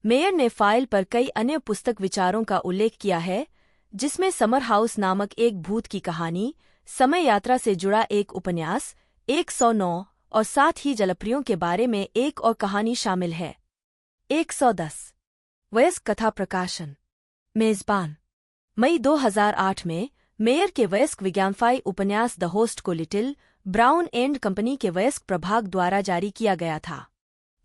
मेयर ने फाइल पर कई अन्य पुस्तक विचारों का उल्लेख किया है, जिसमें समर हाउस नामक एक भूत की कहानी, समय यात्रा से जुड़ा एक उपन्यास, 109 और साथ ही जलप्रियों के बारे में एक और कहानी शामिल है। 110. वयस्क कथा प्रकाशन। मेजबान। मई 2008 में मेयर के वयस्क विज्ञानफाई उपन्यास द होस्ट को लिटिल ब्राउन एंड कंपनी के वयस्क प्रभाग द्वारा जारी किया गया था।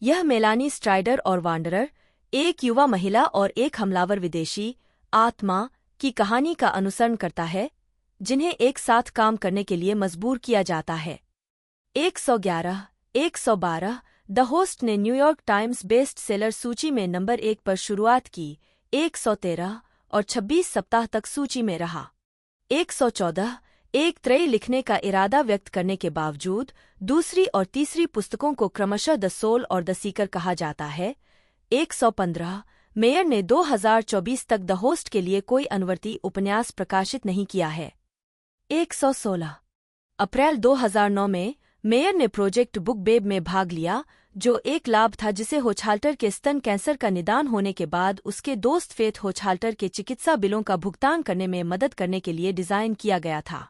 यह मेलानी स्ट्राइडर और वांडरर, एक युवा महिला और एक हमलावर विदेशी आत्मा की कहानी का अनुसरण करता है, जिन्हें एक साथ काम करने के लिए मजबूर किया जाता है। 111. 112. द होस्ट ने न्यूयॉर्क टाइम्स बेस्ट सेलर सूची में नंबर 1 पर शुरुआत की। 113 और 26 सप्ताह तक सूची में रहा। 114. एक त्रय लिखने का इरादा व्यक्त करने के बावजूद दूसरी और तीसरी पुस्तकों को क्रमशः द सोल और द सीकर कहा जाता है। 115. मेयर ने 2024 तक द होस्ट के लिए कोई अनुवर्ती उपन्यास प्रकाशित नहीं किया है। 116. अप्रैल 2009 में मेयर ने प्रोजेक्ट बुक बेब में भाग लिया, जो एक लाभ था जिसे होचहाल्टर के स्तन कैंसर का निदान होने के बाद उसके दोस्त फेथ होचहाल्टर के चिकित्सा बिलों का भुगतान करने में मदद करने के लिए डिजाइन किया गया था।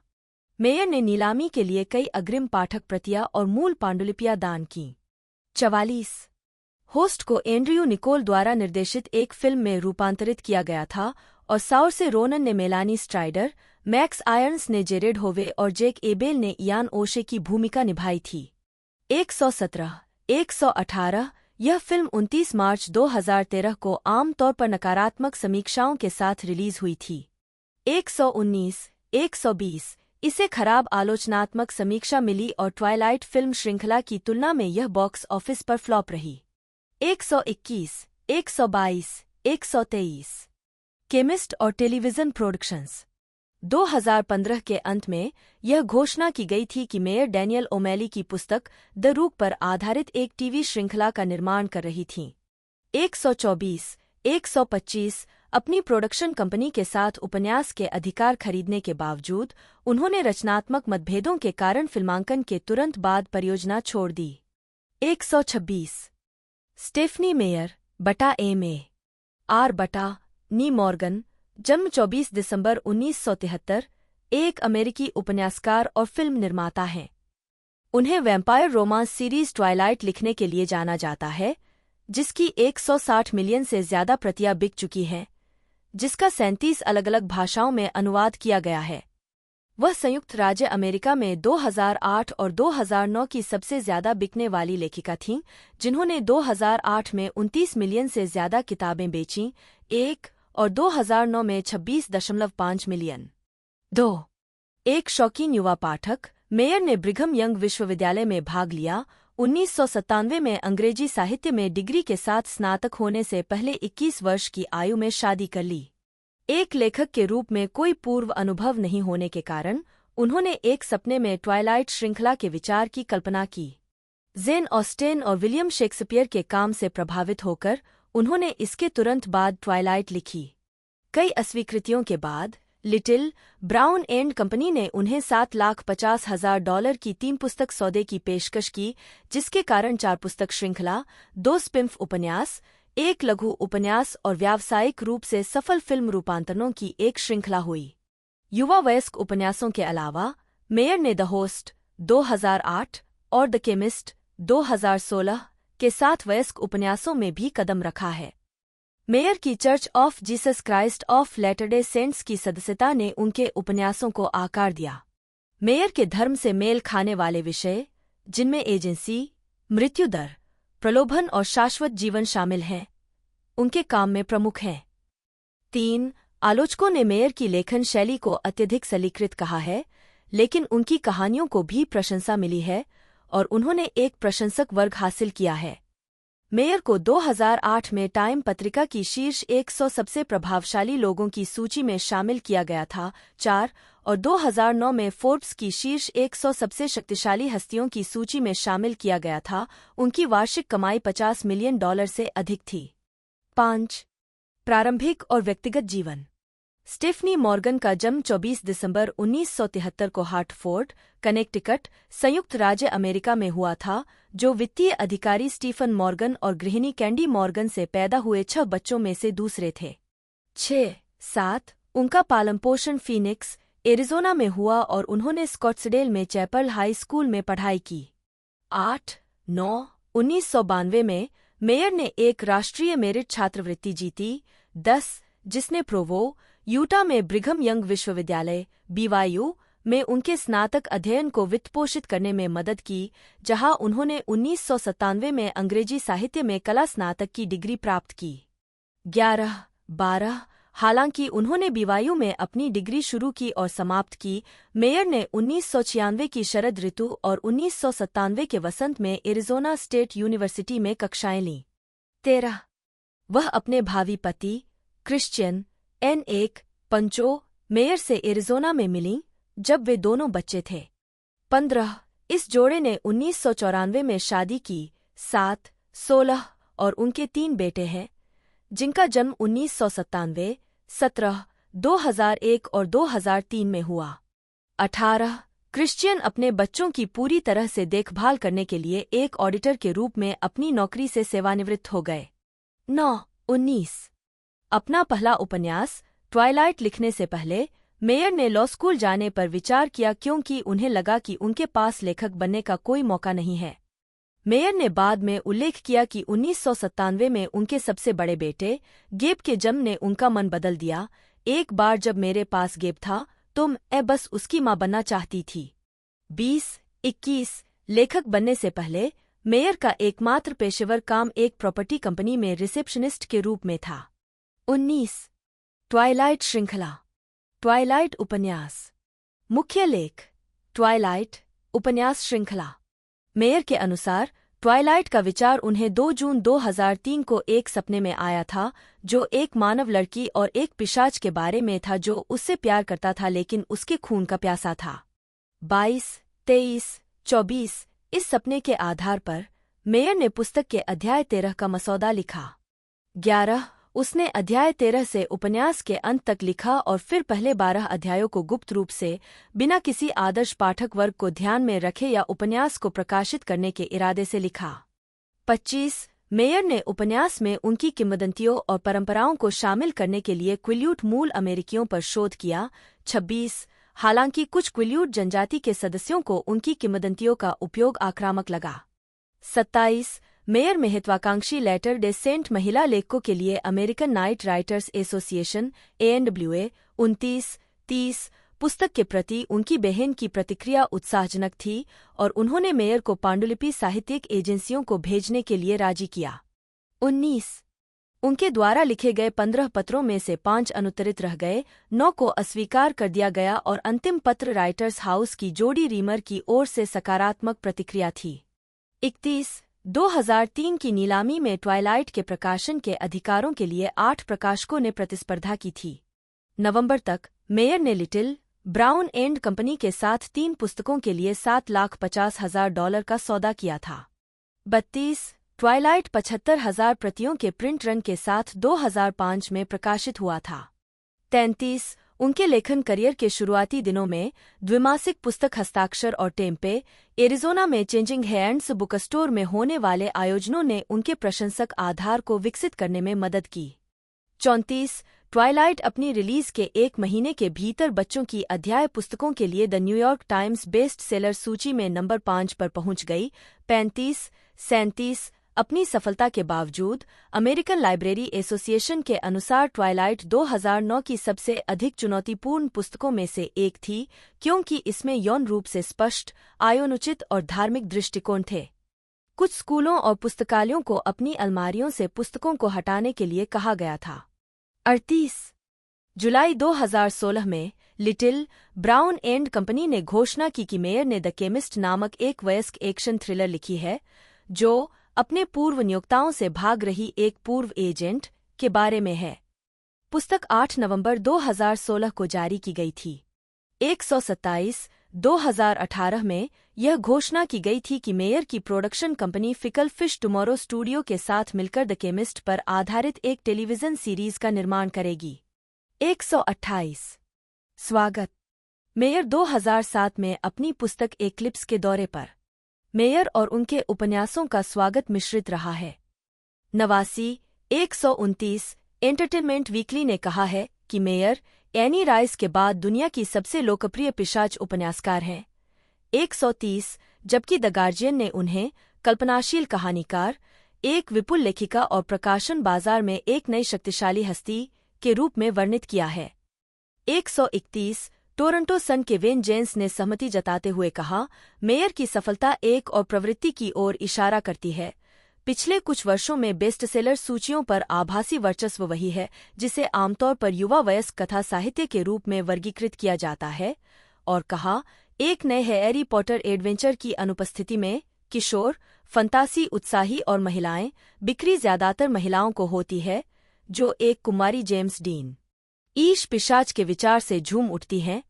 मेयर ने नीलामी के लिए कई अग्रिम पाठक प्रतियां और मूल पांडुलिपियां दान की। 44. होस्ट को एंड्रयू निकोल द्वारा निर्देशित एक फिल्म में रूपांतरित किया गया था और साउरसे रोनन ने मेलानी स्ट्राइडर, मैक्स आयर्न्स ने जेरेड होवे और जेक एबेल ने इयान ओशे की भूमिका निभाई थी। 117. 118. यह फिल्म 29 मार्च 2013 को आमतौर पर नकारात्मक समीक्षाओं के साथ रिलीज हुई थी। 119. 120. इसे खराब आलोचनात्मक समीक्षा मिली और ट्वाइलाइट फिल्म श्रृंखला की तुलना में यह बॉक्स ऑफिस पर फ्लॉप रही। 121. 122. 123. केमिस्ट और टेलीविजन प्रोडक्शंस। 2015 के अंत में यह घोषणा की गई थी कि मेयर डैनियल ओमैली की पुस्तक द रूक पर आधारित एक टीवी श्रृंखला का निर्माण कर रही थीं। 124. 125. अपनी प्रोडक्शन कंपनी के साथ उपन्यास के अधिकार खरीदने के बावजूद उन्होंने रचनात्मक मतभेदों के कारण फिल्मांकन के तुरंत बाद परियोजना छोड़ दी। 126. स्टेफनी मेयर बटा एम.ए. आर बटा नी मॉर्गन, जन्म 24 दिसंबर 1973, एक अमेरिकी उपन्यासकार और फिल्म निर्माता हैं। उन्हें वैम्पायर रोमांस सीरीज ट्वाइलाइट लिखने के लिए जाना जाता है, जिसकी 160 मिलियन से ज्यादा प्रतियां बिक चुकी हैं, जिसका 37 अलग अलग भाषाओं में अनुवाद किया गया है। वह संयुक्त राज्य अमेरिका में 2008 और 2009 की सबसे ज्यादा बिकने वाली लेखिका थीं, जिन्होंने 2008 में 29 मिलियन से ज्यादा किताबें बेचीं, और 2009 में 26.5 मिलियन। 2. एक शौकीन युवा पाठक, मेयर ने ब्रिघम यंग विश्वविद्यालय में भाग लिया। 1997 में अंग्रेजी साहित्य में डिग्री के साथ स्नातक होने से पहले 21 वर्ष की आयु में शादी कर ली। एक लेखक के रूप में कोई पूर्व अनुभव नहीं होने के कारण उन्होंने एक सपने में ट्वाइलाइट श्रृंखला के विचार की कल्पना की। जेन ऑस्टेन और विलियम शेक्सपियर के काम से प्रभावित होकर उन्होंने इसके तुरंत बाद ट्वाइलाइट लिखी। कई अस्वीकृतियों के बाद लिटिल ब्राउन एंड कंपनी ने उन्हें $750,000 की 3 पुस्तक सौदे की पेशकश की, जिसके कारण 4 पुस्तक श्रृंखला, 2 स्पिन-ऑफ उपन्यास, 1 लघु उपन्यास और व्यावसायिक रूप से सफल फिल्म रूपांतरणों की एक श्रृंखला हुई। युवा वयस्क उपन्यासों के अलावा मेयर ने द होस्ट 2008 और द केमिस्ट 2016 के 7 वयस्क उपन्यासों में भी कदम रखा है। मेयर की Church of Jesus Christ of Latter-day Saints की सदस्यता ने उनके उपन्यासों को आकार दिया। मेयर के धर्म से मेल खाने वाले विषय, जिनमें एजेंसी, मृत्यु दर, प्रलोभन और शाश्वत जीवन शामिल हैं, उनके काम में प्रमुख हैं। 3. आलोचकों ने मेयर की लेखन शैली को अत्यधिक सलीकृत कहा है, लेकिन उनकी कहानियों को भी प्रशंसा मिली है और उन्होंने एक प्रशंसक वर्ग हासिल किया है। मेयर को 2008 में टाइम पत्रिका की शीर्ष 100 सबसे प्रभावशाली लोगों की सूची में शामिल किया गया था। 4. और 2009 में फोर्ब्स की शीर्ष 100 सबसे शक्तिशाली हस्तियों की सूची में शामिल किया गया था। उनकी वार्षिक कमाई $50 मिलियन से अधिक थी। 5. प्रारंभिक और व्यक्तिगत जीवन। स्टेफनी मॉर्गन का जन्म 24 दिसंबर 1973 को हार्टफोर्ड, कनेक्टिकट, संयुक्त राज्य अमेरिका में हुआ था, जो वित्तीय अधिकारी स्टीफन मॉर्गन और गृहिणी कैंडी मॉर्गन से पैदा हुए 6 बच्चों में से दूसरे थे। 6. 7. उनका पालन-पोषण फीनिक्स, एरिज़ोना में हुआ और उन्होंने स्कॉट्सडेल में चैपल हाई स्कूल में पढ़ाई की। 8. 9. 1992 में मेयर ने एक राष्ट्रीय मेरिट छात्रवृत्ति जीती। 10. जिसने प्रोवो, यूटा में ब्रिघम यंग विश्वविद्यालय BYU में उनके स्नातक अध्ययन को वित्तपोषित करने में मदद की, जहां उन्होंने 1997 में अंग्रेजी साहित्य में कला स्नातक की डिग्री प्राप्त की। 11. 12. हालांकि उन्होंने BYU में अपनी डिग्री शुरू की और समाप्त की, मेयर ने 1996 की शरद ऋतु और 1997 के वसंत में एरिज़ोना स्टेट यूनिवर्सिटी में कक्षाएं लीं। 13. वह अपने भावी पति, क्रिश्चियन N1 पंचो मेयर से एरिज़ोना में मिलीं जब वे दोनों बच्चे थे। 15. इस जोड़े ने 1994 में शादी की। 7. 16 और उनके 3 बेटे हैं, जिनका जन्म 1997, 17, 2001 और 2003 में हुआ। 18. क्रिश्चियन अपने बच्चों की पूरी तरह से देखभाल करने के लिए एक ऑडिटर के रूप में अपनी नौकरी से सेवानिवृत्त हो गए। 9. 19. अपना पहला उपन्यास ट्वाइलाइट लिखने से पहले मेयर ने लॉ स्कूल जाने पर विचार किया, क्योंकि उन्हें लगा कि उनके पास लेखक बनने का कोई मौका नहीं है। मेयर ने बाद में उल्लेख किया कि 1997 में उनके सबसे बड़े बेटे गेब के जन्म ने उनका मन बदल दिया। एक बार जब मेरे पास गेब था तो मैं बस उसकी मां बनना चाहती थी। 20. 21. लेखक बनने से पहले मेयर का एकमात्र पेशेवर काम एक प्रॉपर्टी कंपनी में रिसेप्शनिस्ट के रूप में था। 19. ट्वाइलाइट श्रृंखला। ट्वाइलाइट उपन्यास। मुख्य लेख ट्वाइलाइट उपन्यास श्रृंखला। मेयर के अनुसार ट्वाइलाइट का विचार उन्हें 2 जून 2003 को एक सपने में आया था, जो एक मानव लड़की और एक पिशाच के बारे में था जो उससे प्यार करता था लेकिन उसके खून का प्यासा था। 22, 23, 24 इस सपने के आधार पर मेयर ने पुस्तक के अध्याय 13 का मसौदा लिखा। 11 उसने अध्याय 13 से उपन्यास के अंत तक लिखा और फिर पहले 12 अध्यायों को गुप्त रूप से, बिना किसी आदर्श पाठक वर्ग को ध्यान में रखे या उपन्यास को प्रकाशित करने के इरादे से लिखा। 25 मेयर ने उपन्यास में उनकी किंवदंतियों और परंपराओं को शामिल करने के लिए क्विल्यूट मूल अमेरिकियों पर शोध किया। 26 हालांकि कुछ क्विल्यूट जनजाति के सदस्यों को उनकी किंवदंतियों का उपयोग आक्रामक लगा। 27 मेयर महत्वाकांक्षी लेटर डे सेंट महिला लेखकों के लिए American night writers association ANWA। 29, 30 पुस्तक के प्रति उनकी बहन की प्रतिक्रिया उत्साहजनक थी और उन्होंने मेयर को पांडुलिपि साहित्यिक एजेंसियों को भेजने के लिए राजी किया। 19 उनके द्वारा लिखे गए 15 पत्रों में से 5 अनुत्तरित रह गए, 9 को अस्वीकार कर दिया गया और अंतिम पत्र राइटर्स हाउस की जोडी रीमर की ओर से सकारात्मक प्रतिक्रिया थी। 31 2003 की नीलामी में ट्वाइलाइट के प्रकाशन के अधिकारों के लिए 8 प्रकाशकों ने प्रतिस्पर्धा की थी। नवंबर तक मेयर ने लिटिल ब्राउन एंड कंपनी के साथ 3 पुस्तकों के लिए $7,50,000 का सौदा किया था। 32 ट्वाइलाइट 75,000 प्रतियों के प्रिंट रन के साथ 2005 में प्रकाशित हुआ था। 33 उनके लेखन करियर के शुरुआती दिनों में द्विमासिक पुस्तक हस्ताक्षर और टेम्पे, एरिज़ोना में चेंजिंग हैंड्स बुक स्टोर में होने वाले आयोजनों ने उनके प्रशंसक आधार को विकसित करने में मदद की। 34 ट्वाइलाइट अपनी रिलीज के 1 महीने के भीतर बच्चों की अध्याय पुस्तकों के लिए the New York times best seller सूची में नंबर 5 पर पहुंच गई। 35 37 अपनी सफलता के बावजूद अमेरिकन लाइब्रेरी एसोसिएशन के अनुसार ट्वाइलाइट 2009 की सबसे अधिक चुनौतीपूर्ण पुस्तकों में से एक थी, क्योंकि इसमें यौन रूप से स्पष्ट, आयोनुचित और धार्मिक दृष्टिकोण थे। कुछ स्कूलों और पुस्तकालयों को अपनी अलमारियों से पुस्तकों को हटाने के लिए कहा गया था। 38 जुलाई 2016 में लिटिल ब्राउन एंड कंपनी ने घोषणा की कि मेयर ने द केमिस्ट नामक एक वयस्क एक्शन थ्रिलर लिखी है, जो अपने पूर्व नियोक्ताओं से भाग रही एक पूर्व एजेंट के बारे में है। पुस्तक 8 नवंबर 2016 को जारी की गई थी। 127 2018 में यह घोषणा की गई थी कि मेयर की production company Fickle Fish Tomorrow Studio के साथ मिलकर द केमिस्ट पर आधारित एक टेलीविजन सीरीज का निर्माण करेगी। 128 स्वागत मेयर 2007 में अपनी पुस्तक एक्लिप्स के दौरे पर। मेयर और उनके उपन्यासों का स्वागत मिश्रित रहा है। 89 129 एंटरटेनमेंट वीकली ने कहा है कि मेयर एनी राइस के बाद दुनिया की सबसे लोकप्रिय पिशाच उपन्यासकार हैं। 130 जबकि द गार्जियन ने उन्हें कल्पनाशील कहानीकार, एक विपुल लेखिका और प्रकाशन बाजार में एक नई शक्तिशाली हस्ती के रूप में वर्णित किया है। 131 टोरंटो सन के वेन जेन्स ने सहमति जताते हुए कहा, मेयर की सफलता एक और प्रवृत्ति की ओर इशारा करती है। पिछले कुछ वर्षों में बेस्टसेलर सूचियों पर आभासी वर्चस्व वही है जिसे आमतौर पर युवा वयस्क कथा साहित्य के रूप में वर्गीकृत किया जाता है, और कहा, एक नए हैरी पॉटर एडवेंचर की अनुपस्थिति में किशोर, फंतासी उत्साही और महिलाएं बिक्री ज्यादातर महिलाओं को होती है, जो एक कुमारी जेम्स डीन ईश पिशाच के विचार से झूम उठती हैं,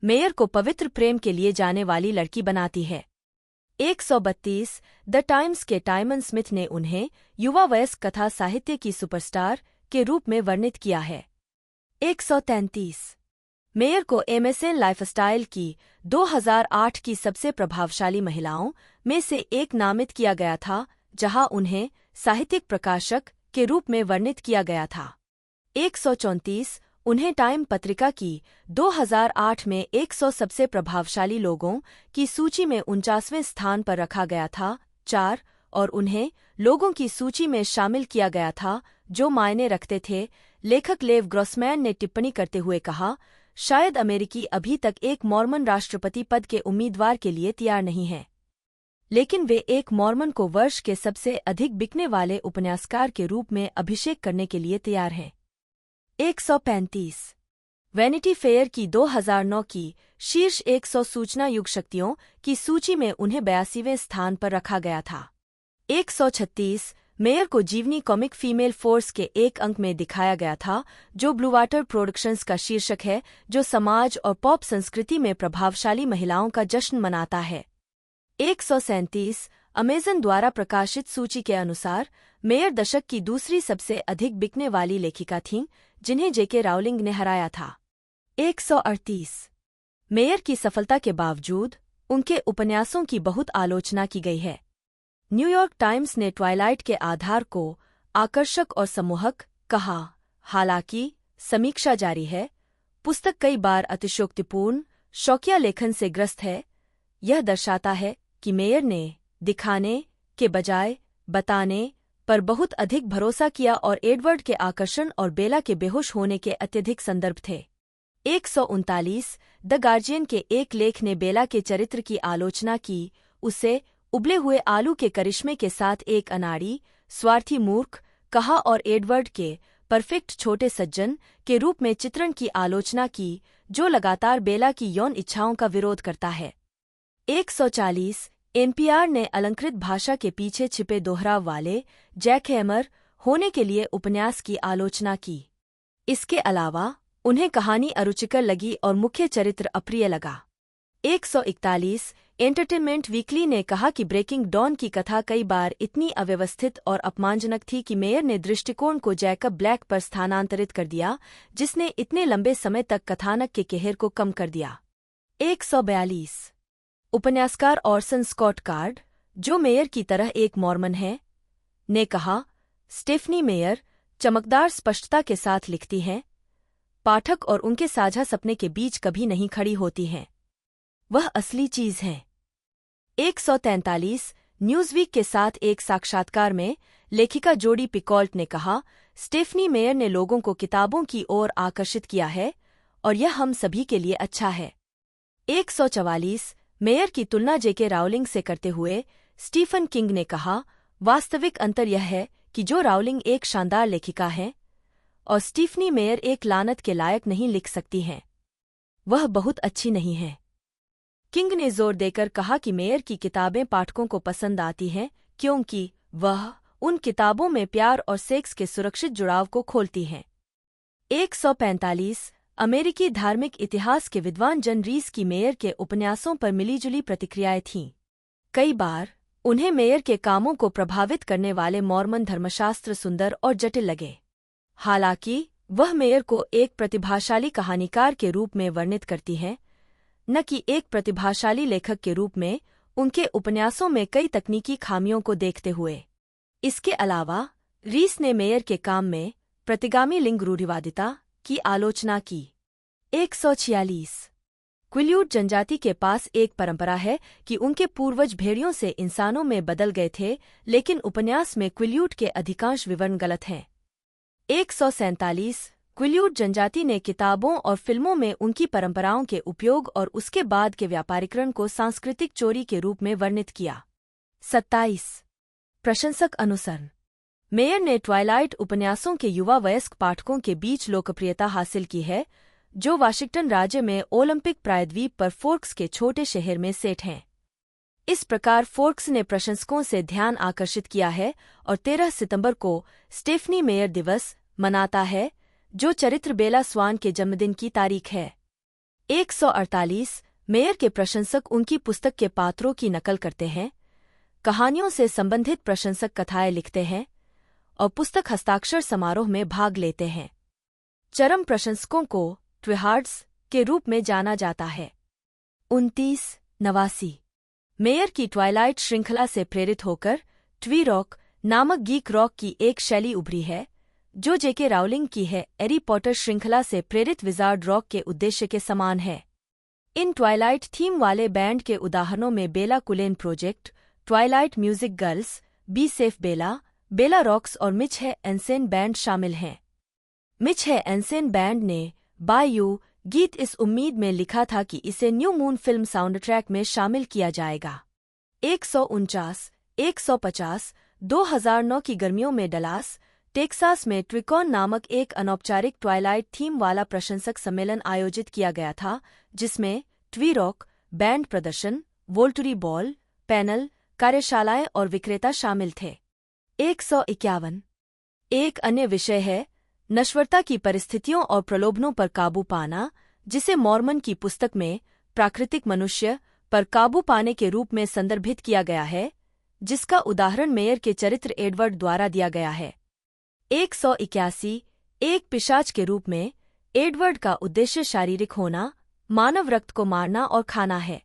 मेयर को पवित्र प्रेम के लिए जाने वाली लड़की बनाती है। 132 द टाइम्स के टाइमन स्मिथ ने उन्हें युवा वयस्क कथा साहित्य की सुपरस्टार के रूप में वर्णित किया है। 133 मेयर को एमएसएन लाइफस्टाइल की 2008 की सबसे प्रभावशाली महिलाओं में से एक नामित किया गया था, जहां उन्हें साहित्यिक प्रकाशक के रूप में वर्णित किया गया था। 134 उन्हें टाइम पत्रिका की 2008 में 100 सबसे प्रभावशाली लोगों की सूची में 49वें स्थान पर रखा गया था। 4 और उन्हें लोगों की सूची में शामिल किया गया था जो मायने रखते थे। लेखक लेव ग्रॉसमैन ने टिप्पणी करते हुए कहा, शायद अमेरिकी अभी तक एक मॉर्मन राष्ट्रपति पद के उम्मीदवार के लिए तैयार नहीं है, लेकिन वे एक मॉर्मन को वर्ष के सबसे अधिक बिकने वाले उपन्यासकार के रूप में अभिषेक करने के लिए तैयार हैं। 135 वैनिटी फेयर की 2009 की शीर्ष 100 सूचना युग शक्तियों की सूची में उन्हें 82वें स्थान पर रखा गया था। 136 मेयर को जीवनी कॉमिक फीमेल फोर्स के एक अंक में दिखाया गया था, जो ब्लू वाटर प्रोडक्शंस का शीर्षक है, जो समाज और पॉप संस्कृति में प्रभावशाली महिलाओं का जश्न मनाता है। 137 अमेजन द्वारा प्रकाशित सूची के अनुसार मेयर दशक की दूसरी सबसे अधिक बिकने वाली लेखिका थीं, जिन्हें जेके राउलिंग ने हराया था। 138 मेयर की सफलता के बावजूद उनके उपन्यासों की बहुत आलोचना की गई है। न्यूयॉर्क टाइम्स ने ट्वाइलाइट के आधार को आकर्षक और सम्मोहक कहा। हालांकि समीक्षा जारी है, पुस्तक कई बार अतिशयोक्तिपूर्ण शौकिया लेखन से ग्रस्त है। यह दर्शाता है कि मेयर ने दिखाने के बजाय बताने पर बहुत अधिक भरोसा किया और एडवर्ड के आकर्षण और बेला के बेहोश होने के अत्यधिक संदर्भ थे। 139 द गार्जियन के एक लेख ने बेला के चरित्र की आलोचना की, उसे उबले हुए आलू के करिश्मे के साथ एक अनाड़ी, स्वार्थी मूर्ख कहा और एडवर्ड के परफेक्ट छोटे सज्जन के रूप में चित्रण की आलोचना की, जो लगातार बेला की यौन इच्छाओं का विरोध करता है। 140 एनपीआर ने अलंकृत भाषा के पीछे छिपे दोहराव वाले जैक हैमर होने के लिए उपन्यास की आलोचना की। इसके अलावा उन्हें कहानी अरुचिकर लगी और मुख्य चरित्र अप्रिय लगा। 141 एंटरटेनमेंट वीकली ने कहा कि ब्रेकिंग डॉन की कथा कई बार इतनी अव्यवस्थित और अपमानजनक थी कि मेयर ने दृष्टिकोण को जैकब ब्लैक पर स्थानांतरित कर दिया, जिसने इतने लंबे समय तक कथानक के कहर को कम कर दिया। 142 उपन्यासकार ऑर्सन स्कॉट कार्ड, जो मेयर की तरह एक मॉर्मन है, ने कहा, स्टेफनी मेयर चमकदार स्पष्टता के साथ लिखती हैं, पाठक और उनके साझा सपने के बीच कभी नहीं खड़ी होती हैं। वह असली चीज है। 143 न्यूज़वीक के साथ एक साक्षात्कार में लेखिका जोडी पिकॉल्ट ने कहा, स्टेफनी मेयर ने लोगों को किताबों की ओर आकर्षित किया है और यह हम सभी के लिए अच्छा है। 144 मेयर की तुलना जेके राउलिंग से करते हुए स्टीफन किंग ने कहा, वास्तविक अंतर यह है कि जो राउलिंग एक शानदार लेखिका है और स्टीफनी मेयर एक लानत के लायक नहीं लिख सकती हैं। वह बहुत अच्छी नहीं है। किंग ने जोर देकर कहा कि मेयर की किताबें पाठकों को पसंद आती हैं क्योंकि वह उन किताबों में प्यार और सेक्स के सुरक्षित जुड़ाव को खोलती हैं। 145 अमेरिकी धार्मिक इतिहास के विद्वान जन रीस की मेयर के उपन्यासों पर मिलीजुली प्रतिक्रियाएं थीं। कई बार उन्हें मेयर के कामों को प्रभावित करने वाले मॉर्मन धर्मशास्त्र सुंदर और जटिल लगे। हालांकि वह मेयर को एक प्रतिभाशाली कहानीकार के रूप में वर्णित करती हैं, न कि एक प्रतिभाशाली लेखक के रूप में, उनके उपन्यासों में कई तकनीकी खामियों को देखते हुए। इसके अलावा रीस ने मेयर के काम में प्रतिगामी लिंग रूढ़िवादिता की आलोचना की। 146 क्विल्यूट जनजाति के पास एक परंपरा है कि उनके पूर्वज भेड़ियों से इंसानों में बदल गए थे, लेकिन उपन्यास में क्विल्यूट के अधिकांश विवरण गलत हैं। 147 क्विल्यूट जनजाति ने किताबों और फिल्मों में उनकी परंपराओं के उपयोग और उसके बाद के व्यापारीकरण को सांस्कृतिक चोरी के रूप में वर्णित किया। 27 प्रशंसक अनुसरण मेयर ने ट्वाइलाइट उपन्यासों के युवा वयस्क पाठकों के बीच लोकप्रियता हासिल की है, जो वाशिंगटन राज्य में ओलंपिक प्रायद्वीप पर फोर्क्स के छोटे शहर में सेट हैं। इस प्रकार फोर्क्स ने प्रशंसकों से ध्यान आकर्षित किया है और 13 सितंबर को स्टेफनी मेयर दिवस मनाता है, जो चरित्र बेला स्वान के जन्मदिन की तारीख है। 148 मेयर के प्रशंसक उनकी पुस्तक के पात्रों की नकल करते हैं, कहानियों से संबंधित प्रशंसक कथाएं लिखते हैं और पुस्तक हस्ताक्षर समारोह में भाग लेते हैं। चरम प्रशंसकों को ट्विहार्ड्स के रूप में जाना जाता है। 29 नवासी मेयर की ट्वाइलाइट श्रृंखला से प्रेरित होकर ट्वी रॉक नामक गीक रॉक की एक शैली उभरी है, जो जेके राउलिंग की है हैरी पॉटर श्रृंखला से प्रेरित विजार्ड रॉक के उद्देश्य के समान है। इन ट्वाइलाइट थीम वाले बैंड के उदाहरणों में Bella Cullen Project, Twilight Music Girls, Be Safe Bella, Bella Rocks और मिच है एनसेन बैंड शामिल हैं। मिच है एनसेन बैंड ने बाय यू गीत इस उम्मीद में लिखा था कि इसे न्यू मून फिल्म साउंडट्रैक में शामिल किया जाएगा। 149 150 2009 की गर्मियों में डलास, टेक्सास में ट्विकॉन नामक एक अनौपचारिक ट्वाइलाइट थीम वाला प्रशंसक सम्मेलन आयोजित किया गया था, जिसमें ट्वी रॉक बैंड प्रदर्शन, वोल्टरी बॉल, पैनल, कार्यशालाएं और विक्रेता शामिल थे। 151 एक अन्य विषय है नश्वरता की परिस्थितियों और प्रलोभनों पर काबू पाना, जिसे मॉर्मन की पुस्तक में प्राकृतिक मनुष्य पर काबू पाने के रूप में संदर्भित किया गया है, जिसका उदाहरण मेयर के चरित्र एडवर्ड द्वारा दिया गया है। 181 एक पिशाच के रूप में एडवर्ड का उद्देश्य शारीरिक होना, मानव रक्त को मारना और खाना है।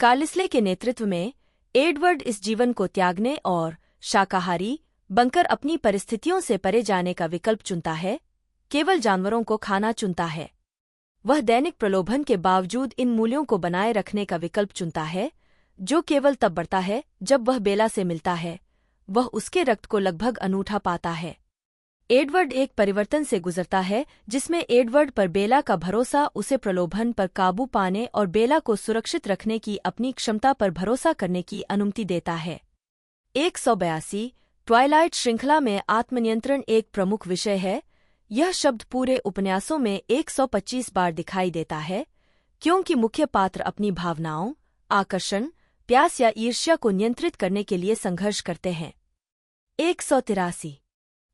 कार्लिस्ले के नेतृत्व में एडवर्ड इस जीवन को त्यागने और शाकाहारी बनकर अपनी परिस्थितियों से परे जाने का विकल्प चुनता है, केवल जानवरों को खाना चुनता है। वह दैनिक प्रलोभन के बावजूद इन मूल्यों को बनाए रखने का विकल्प चुनता है, जो केवल तब बढ़ता है जब वह बेला से मिलता है। वह उसके रक्त को लगभग अनूठा पाता है। एडवर्ड एक परिवर्तन से गुजरता है जिसमें एडवर्ड पर बेला का भरोसा उसे प्रलोभन पर काबू पाने और बेला को सुरक्षित रखने की अपनी क्षमता पर भरोसा करने की अनुमति देता है। 182 ट्वाइलाइट श्रृंखला में आत्मनियंत्रण एक प्रमुख विषय है। यह शब्द पूरे उपन्यासों में 125 बार दिखाई देता है, क्योंकि मुख्य पात्र अपनी भावनाओं, आकर्षण, प्यास या ईर्ष्या को नियंत्रित करने के लिए संघर्ष करते हैं। 183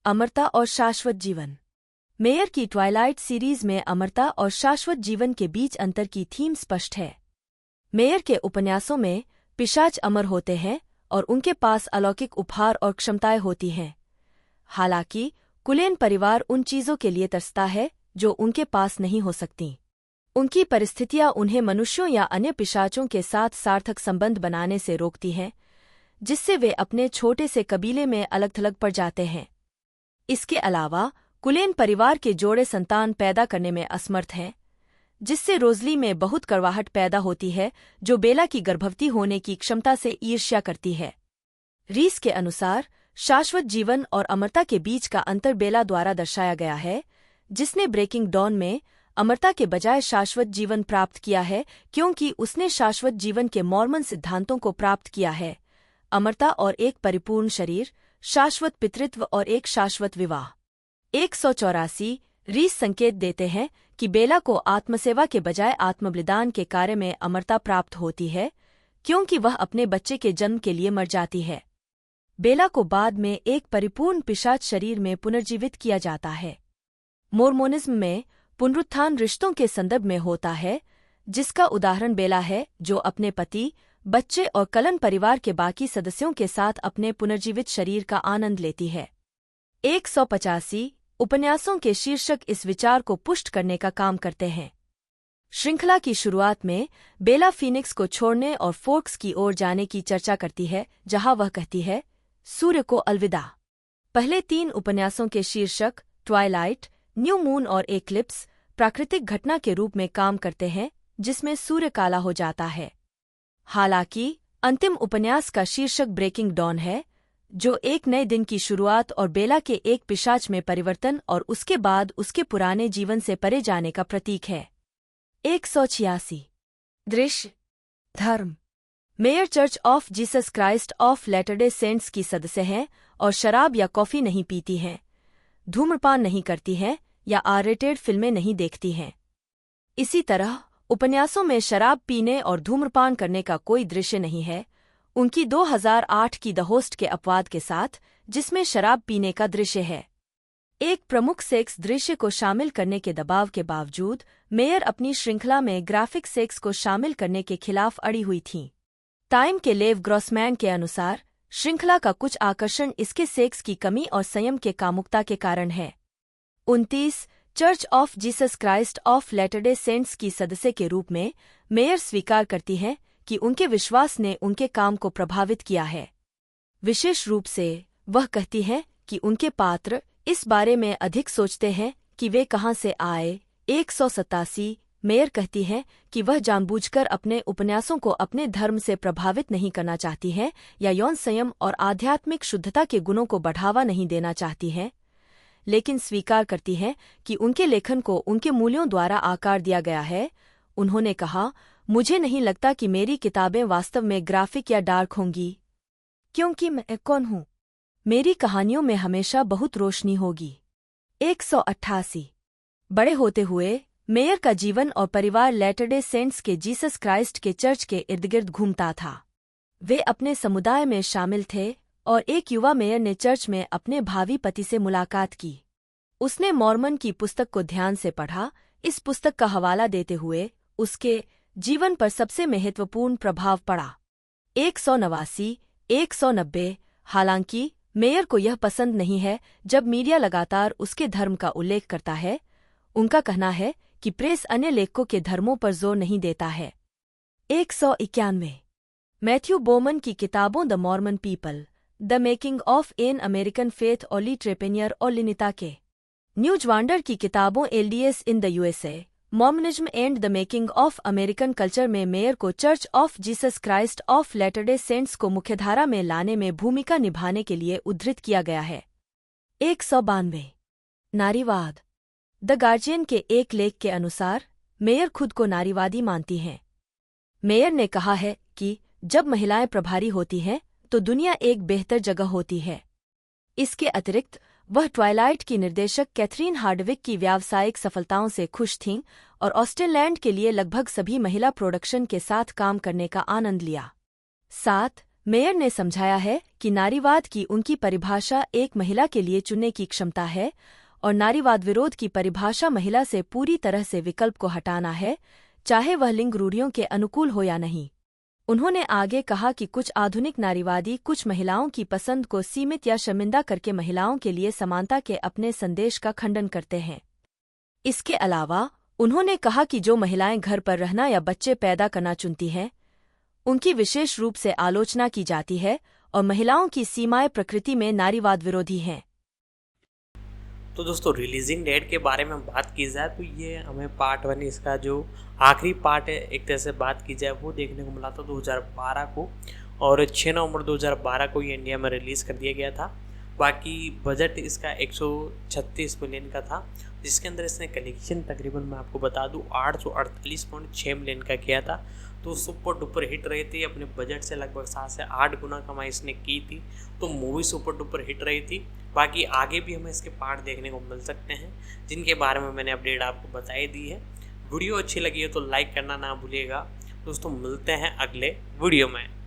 अमरता और शाश्वत जीवन। मेयर की ट्वाइलाइट सीरीज में अमरता और शाश्वत जीवन के बीच अंतर की थीम स्पष्ट है। मेयर के उपन्यासों में पिशाच अमर होते हैं और उनके पास अलौकिक उपहार और क्षमताएं होती हैं। हालांकि कुलेन परिवार उन चीजों के लिए तरसता है जो उनके पास नहीं हो सकती। उनकी परिस्थितियां उन्हें मनुष्यों या अन्य पिशाचों के साथ सार्थक संबंध बनाने से रोकती हैं, जिससे वे अपने छोटे से कबीले में अलग थलग पड़ जाते हैं। इसके अलावा कुलेन परिवार के जोड़े संतान पैदा करने में असमर्थ हैं, जिससे रोज़ली में बहुत कड़वाहट पैदा होती है, जो बेला की गर्भवती होने की क्षमता से ईर्ष्या करती है। रीस के अनुसार शाश्वत जीवन और अमरता के बीच का अंतर बेला द्वारा दर्शाया गया है, जिसने ब्रेकिंग डॉन में अमरता के बजाय शाश्वत जीवन प्राप्त किया है, क्योंकि उसने शाश्वत जीवन के मॉर्मन सिद्धांतों को प्राप्त किया है: अमरता और एक परिपूर्ण शरीर, शाश्वत पितृत्व और एक शाश्वत विवाह। 184 रीस संकेत देते हैं कि बेला को आत्मसेवा के बजाय आत्मबलिदान के कार्य में अमरता प्राप्त होती है, क्योंकि वह अपने बच्चे के जन्म के लिए मर जाती है। बेला को बाद में एक परिपूर्ण पिशाच शरीर में पुनर्जीवित किया जाता है। मोर्मोनिज्म में पुनरुत्थान रिश्तों के संदर्भ में होता है, जिसका उदाहरण बेला है, जो अपने पति, बच्चे और कलन परिवार के बाकी सदस्यों के साथ अपने पुनर्जीवित शरीर का आनंद लेती है। 185 उपन्यासों के शीर्षक इस विचार को पुष्ट करने का काम करते हैं। श्रृंखला की शुरुआत में बेला फीनिक्स को छोड़ने और फोर्क्स की ओर जाने की चर्चा करती है, जहां वह कहती है, सूर्य को अलविदा। पहले 3 उपन्यासों के शीर्षक ट्वाइलाइट, न्यू मून और एक्लिप्स प्राकृतिक घटना के रूप में काम करते हैं, जिसमें सूर्य काला हो जाता है। हालांकि अंतिम उपन्यास का शीर्षक ब्रेकिंग डॉन है, जो एक नए दिन की शुरुआत और बेला के एक पिशाच में परिवर्तन और उसके बाद उसके पुराने जीवन से परे जाने का प्रतीक है। 186 दृश्य धर्म। Meyer Church of Jesus Christ of Latter-day Saints की सदस्य हैं और शराब या कॉफी नहीं पीती हैं, धूम्रपान नहीं करती हैं या आर-रेटेड फिल्में नहीं देखती हैं। इसी तरह उपन्यासों में शराब पीने और धूम्रपान करने का कोई दृश्य नहीं है, उनकी 2008 की द होस्ट के अपवाद के साथ, जिसमें शराब पीने का दृश्य है। एक प्रमुख सेक्स दृश्य को शामिल करने के दबाव के बावजूद मेयर अपनी श्रृंखला में ग्राफिक सेक्स को शामिल करने के खिलाफ अड़ी हुई थीं। टाइम के लेव ग्रॉसमैन के अनुसार श्रृंखला का कुछ आकर्षण इसके सेक्स की कमी और संयम के कामुकता के कारण है। 29 Church of Jesus Christ of Latter-day Saints की सदस्य के रूप में मेयर स्वीकार करती हैं कि उनके विश्वास ने उनके काम को प्रभावित किया है। विशेष रूप से वह कहती हैं कि उनके पात्र इस बारे में अधिक सोचते हैं कि वे कहाँ से आए। 187 मेयर कहती हैं कि वह जानबूझकर अपने उपन्यासों को अपने धर्म से प्रभावित नहीं करना चाहती हैं या यौन संयम और आध्यात्मिक शुद्धता के गुणों को बढ़ावा नहीं देना चाहती हैं, लेकिन स्वीकार करती हैं कि उनके लेखन को उनके मूल्यों द्वारा आकार दिया गया है। उन्होंने कहा, मुझे नहीं लगता कि मेरी किताबें वास्तव में ग्राफिक या डार्क होंगी, क्योंकि मैं कौन हूँ। मेरी कहानियों में हमेशा बहुत रोशनी होगी। 188 बड़े होते हुए मेयर का जीवन और परिवार लैटर-डे सेंट्स के जीसस क्राइस्ट के चर्च के इर्दगिर्द घूमता था। वे अपने समुदाय में शामिल थे और एक युवा मेयर ने चर्च में अपने भावी पति से मुलाकात की। उसने मॉर्मन की पुस्तक को ध्यान से पढ़ा। इस पुस्तक का हवाला देते हुए उसके जीवन पर सबसे महत्वपूर्ण प्रभाव पड़ा। 189 190 हालांकि मेयर को यह पसंद नहीं है जब मीडिया लगातार उसके धर्म का उल्लेख करता है। उनका कहना है कि प्रेस अन्य लेखकों के धर्मों पर जोर नहीं देता है। 191 मैथ्यू बोमन की किताबों the Mormon People, the Making of an American Faith Lee Trepanier और लिनिता के न्यूजवांडर की किताबों LDS in the USA, Mormonism and the Making of American Culture में मेयर को Church of Jesus Christ of Latter-day Saints को मुख्यधारा में लाने में भूमिका निभाने के लिए उद्धृत किया गया है। 192 नारीवाद। द गार्जियन के एक लेख के अनुसार मेयर खुद को नारीवादी मानती हैं। मेयर ने कहा है कि जब महिलाएं प्रभारी होती हैं तो दुनिया एक बेहतर जगह होती है। इसके अतिरिक्त वह ट्वाइलाइट की निर्देशक कैथरीन हार्डविक की व्यावसायिक सफलताओं से खुश थीं और ऑस्टेनलैंड के लिए लगभग सभी महिला प्रोडक्शन के साथ काम करने का आनंद लिया। 7. मेयर ने समझाया है कि नारीवाद की उनकी परिभाषा एक महिला के लिए चुनने की क्षमता है और नारीवाद विरोध की परिभाषा महिला से पूरी तरह से विकल्प को हटाना है, चाहे वह लिंग रूढ़ियों के अनुकूल हो या नहीं। उन्होंने आगे कहा कि कुछ आधुनिक नारीवादी कुछ महिलाओं की पसंद को सीमित या शर्मिंदा करके महिलाओं के लिए समानता के अपने संदेश का खंडन करते हैं। इसके अलावा उन्होंने कहा कि जो महिलाएं घर पर रहना या बच्चे पैदा करना चुनती हैं, उनकी विशेष रूप से आलोचना की जाती है और महिलाओं की सीमाएं प्रकृति में नारीवाद विरोधी हैं। तो दोस्तों, रिलीजिंग डेट के बारे में बात की जाए तो ये हमें पार्ट 1 इसका जो आखिरी पार्ट है एक तरह से बात की जाए वो देखने को मिला था 2012 को, और 6 नवंबर 2012 को ये इंडिया में रिलीज़ कर दिया गया था। बाकी बजट इसका 136 मिलियन का था, जिसके अंदर इसने कलेक्शन तकरीबन मैं आपको बता दूं 848.6 मिलियन का किया था। तो सुपर डुपर हिट रही थी, अपने बजट से लगभग 7 से 8 गुना कमाई इसने की थी। तो मूवी सुपर डुपर हिट रही थी। बाकी आगे भी हमें इसके पार्ट देखने को मिल सकते हैं, जिनके बारे में मैंने अपडेट आपको बताई दी है। वीडियो अच्छी लगी है तो लाइक करना ना भूलिएगा। दोस्तों, मिलते हैं अगले वीडियो में।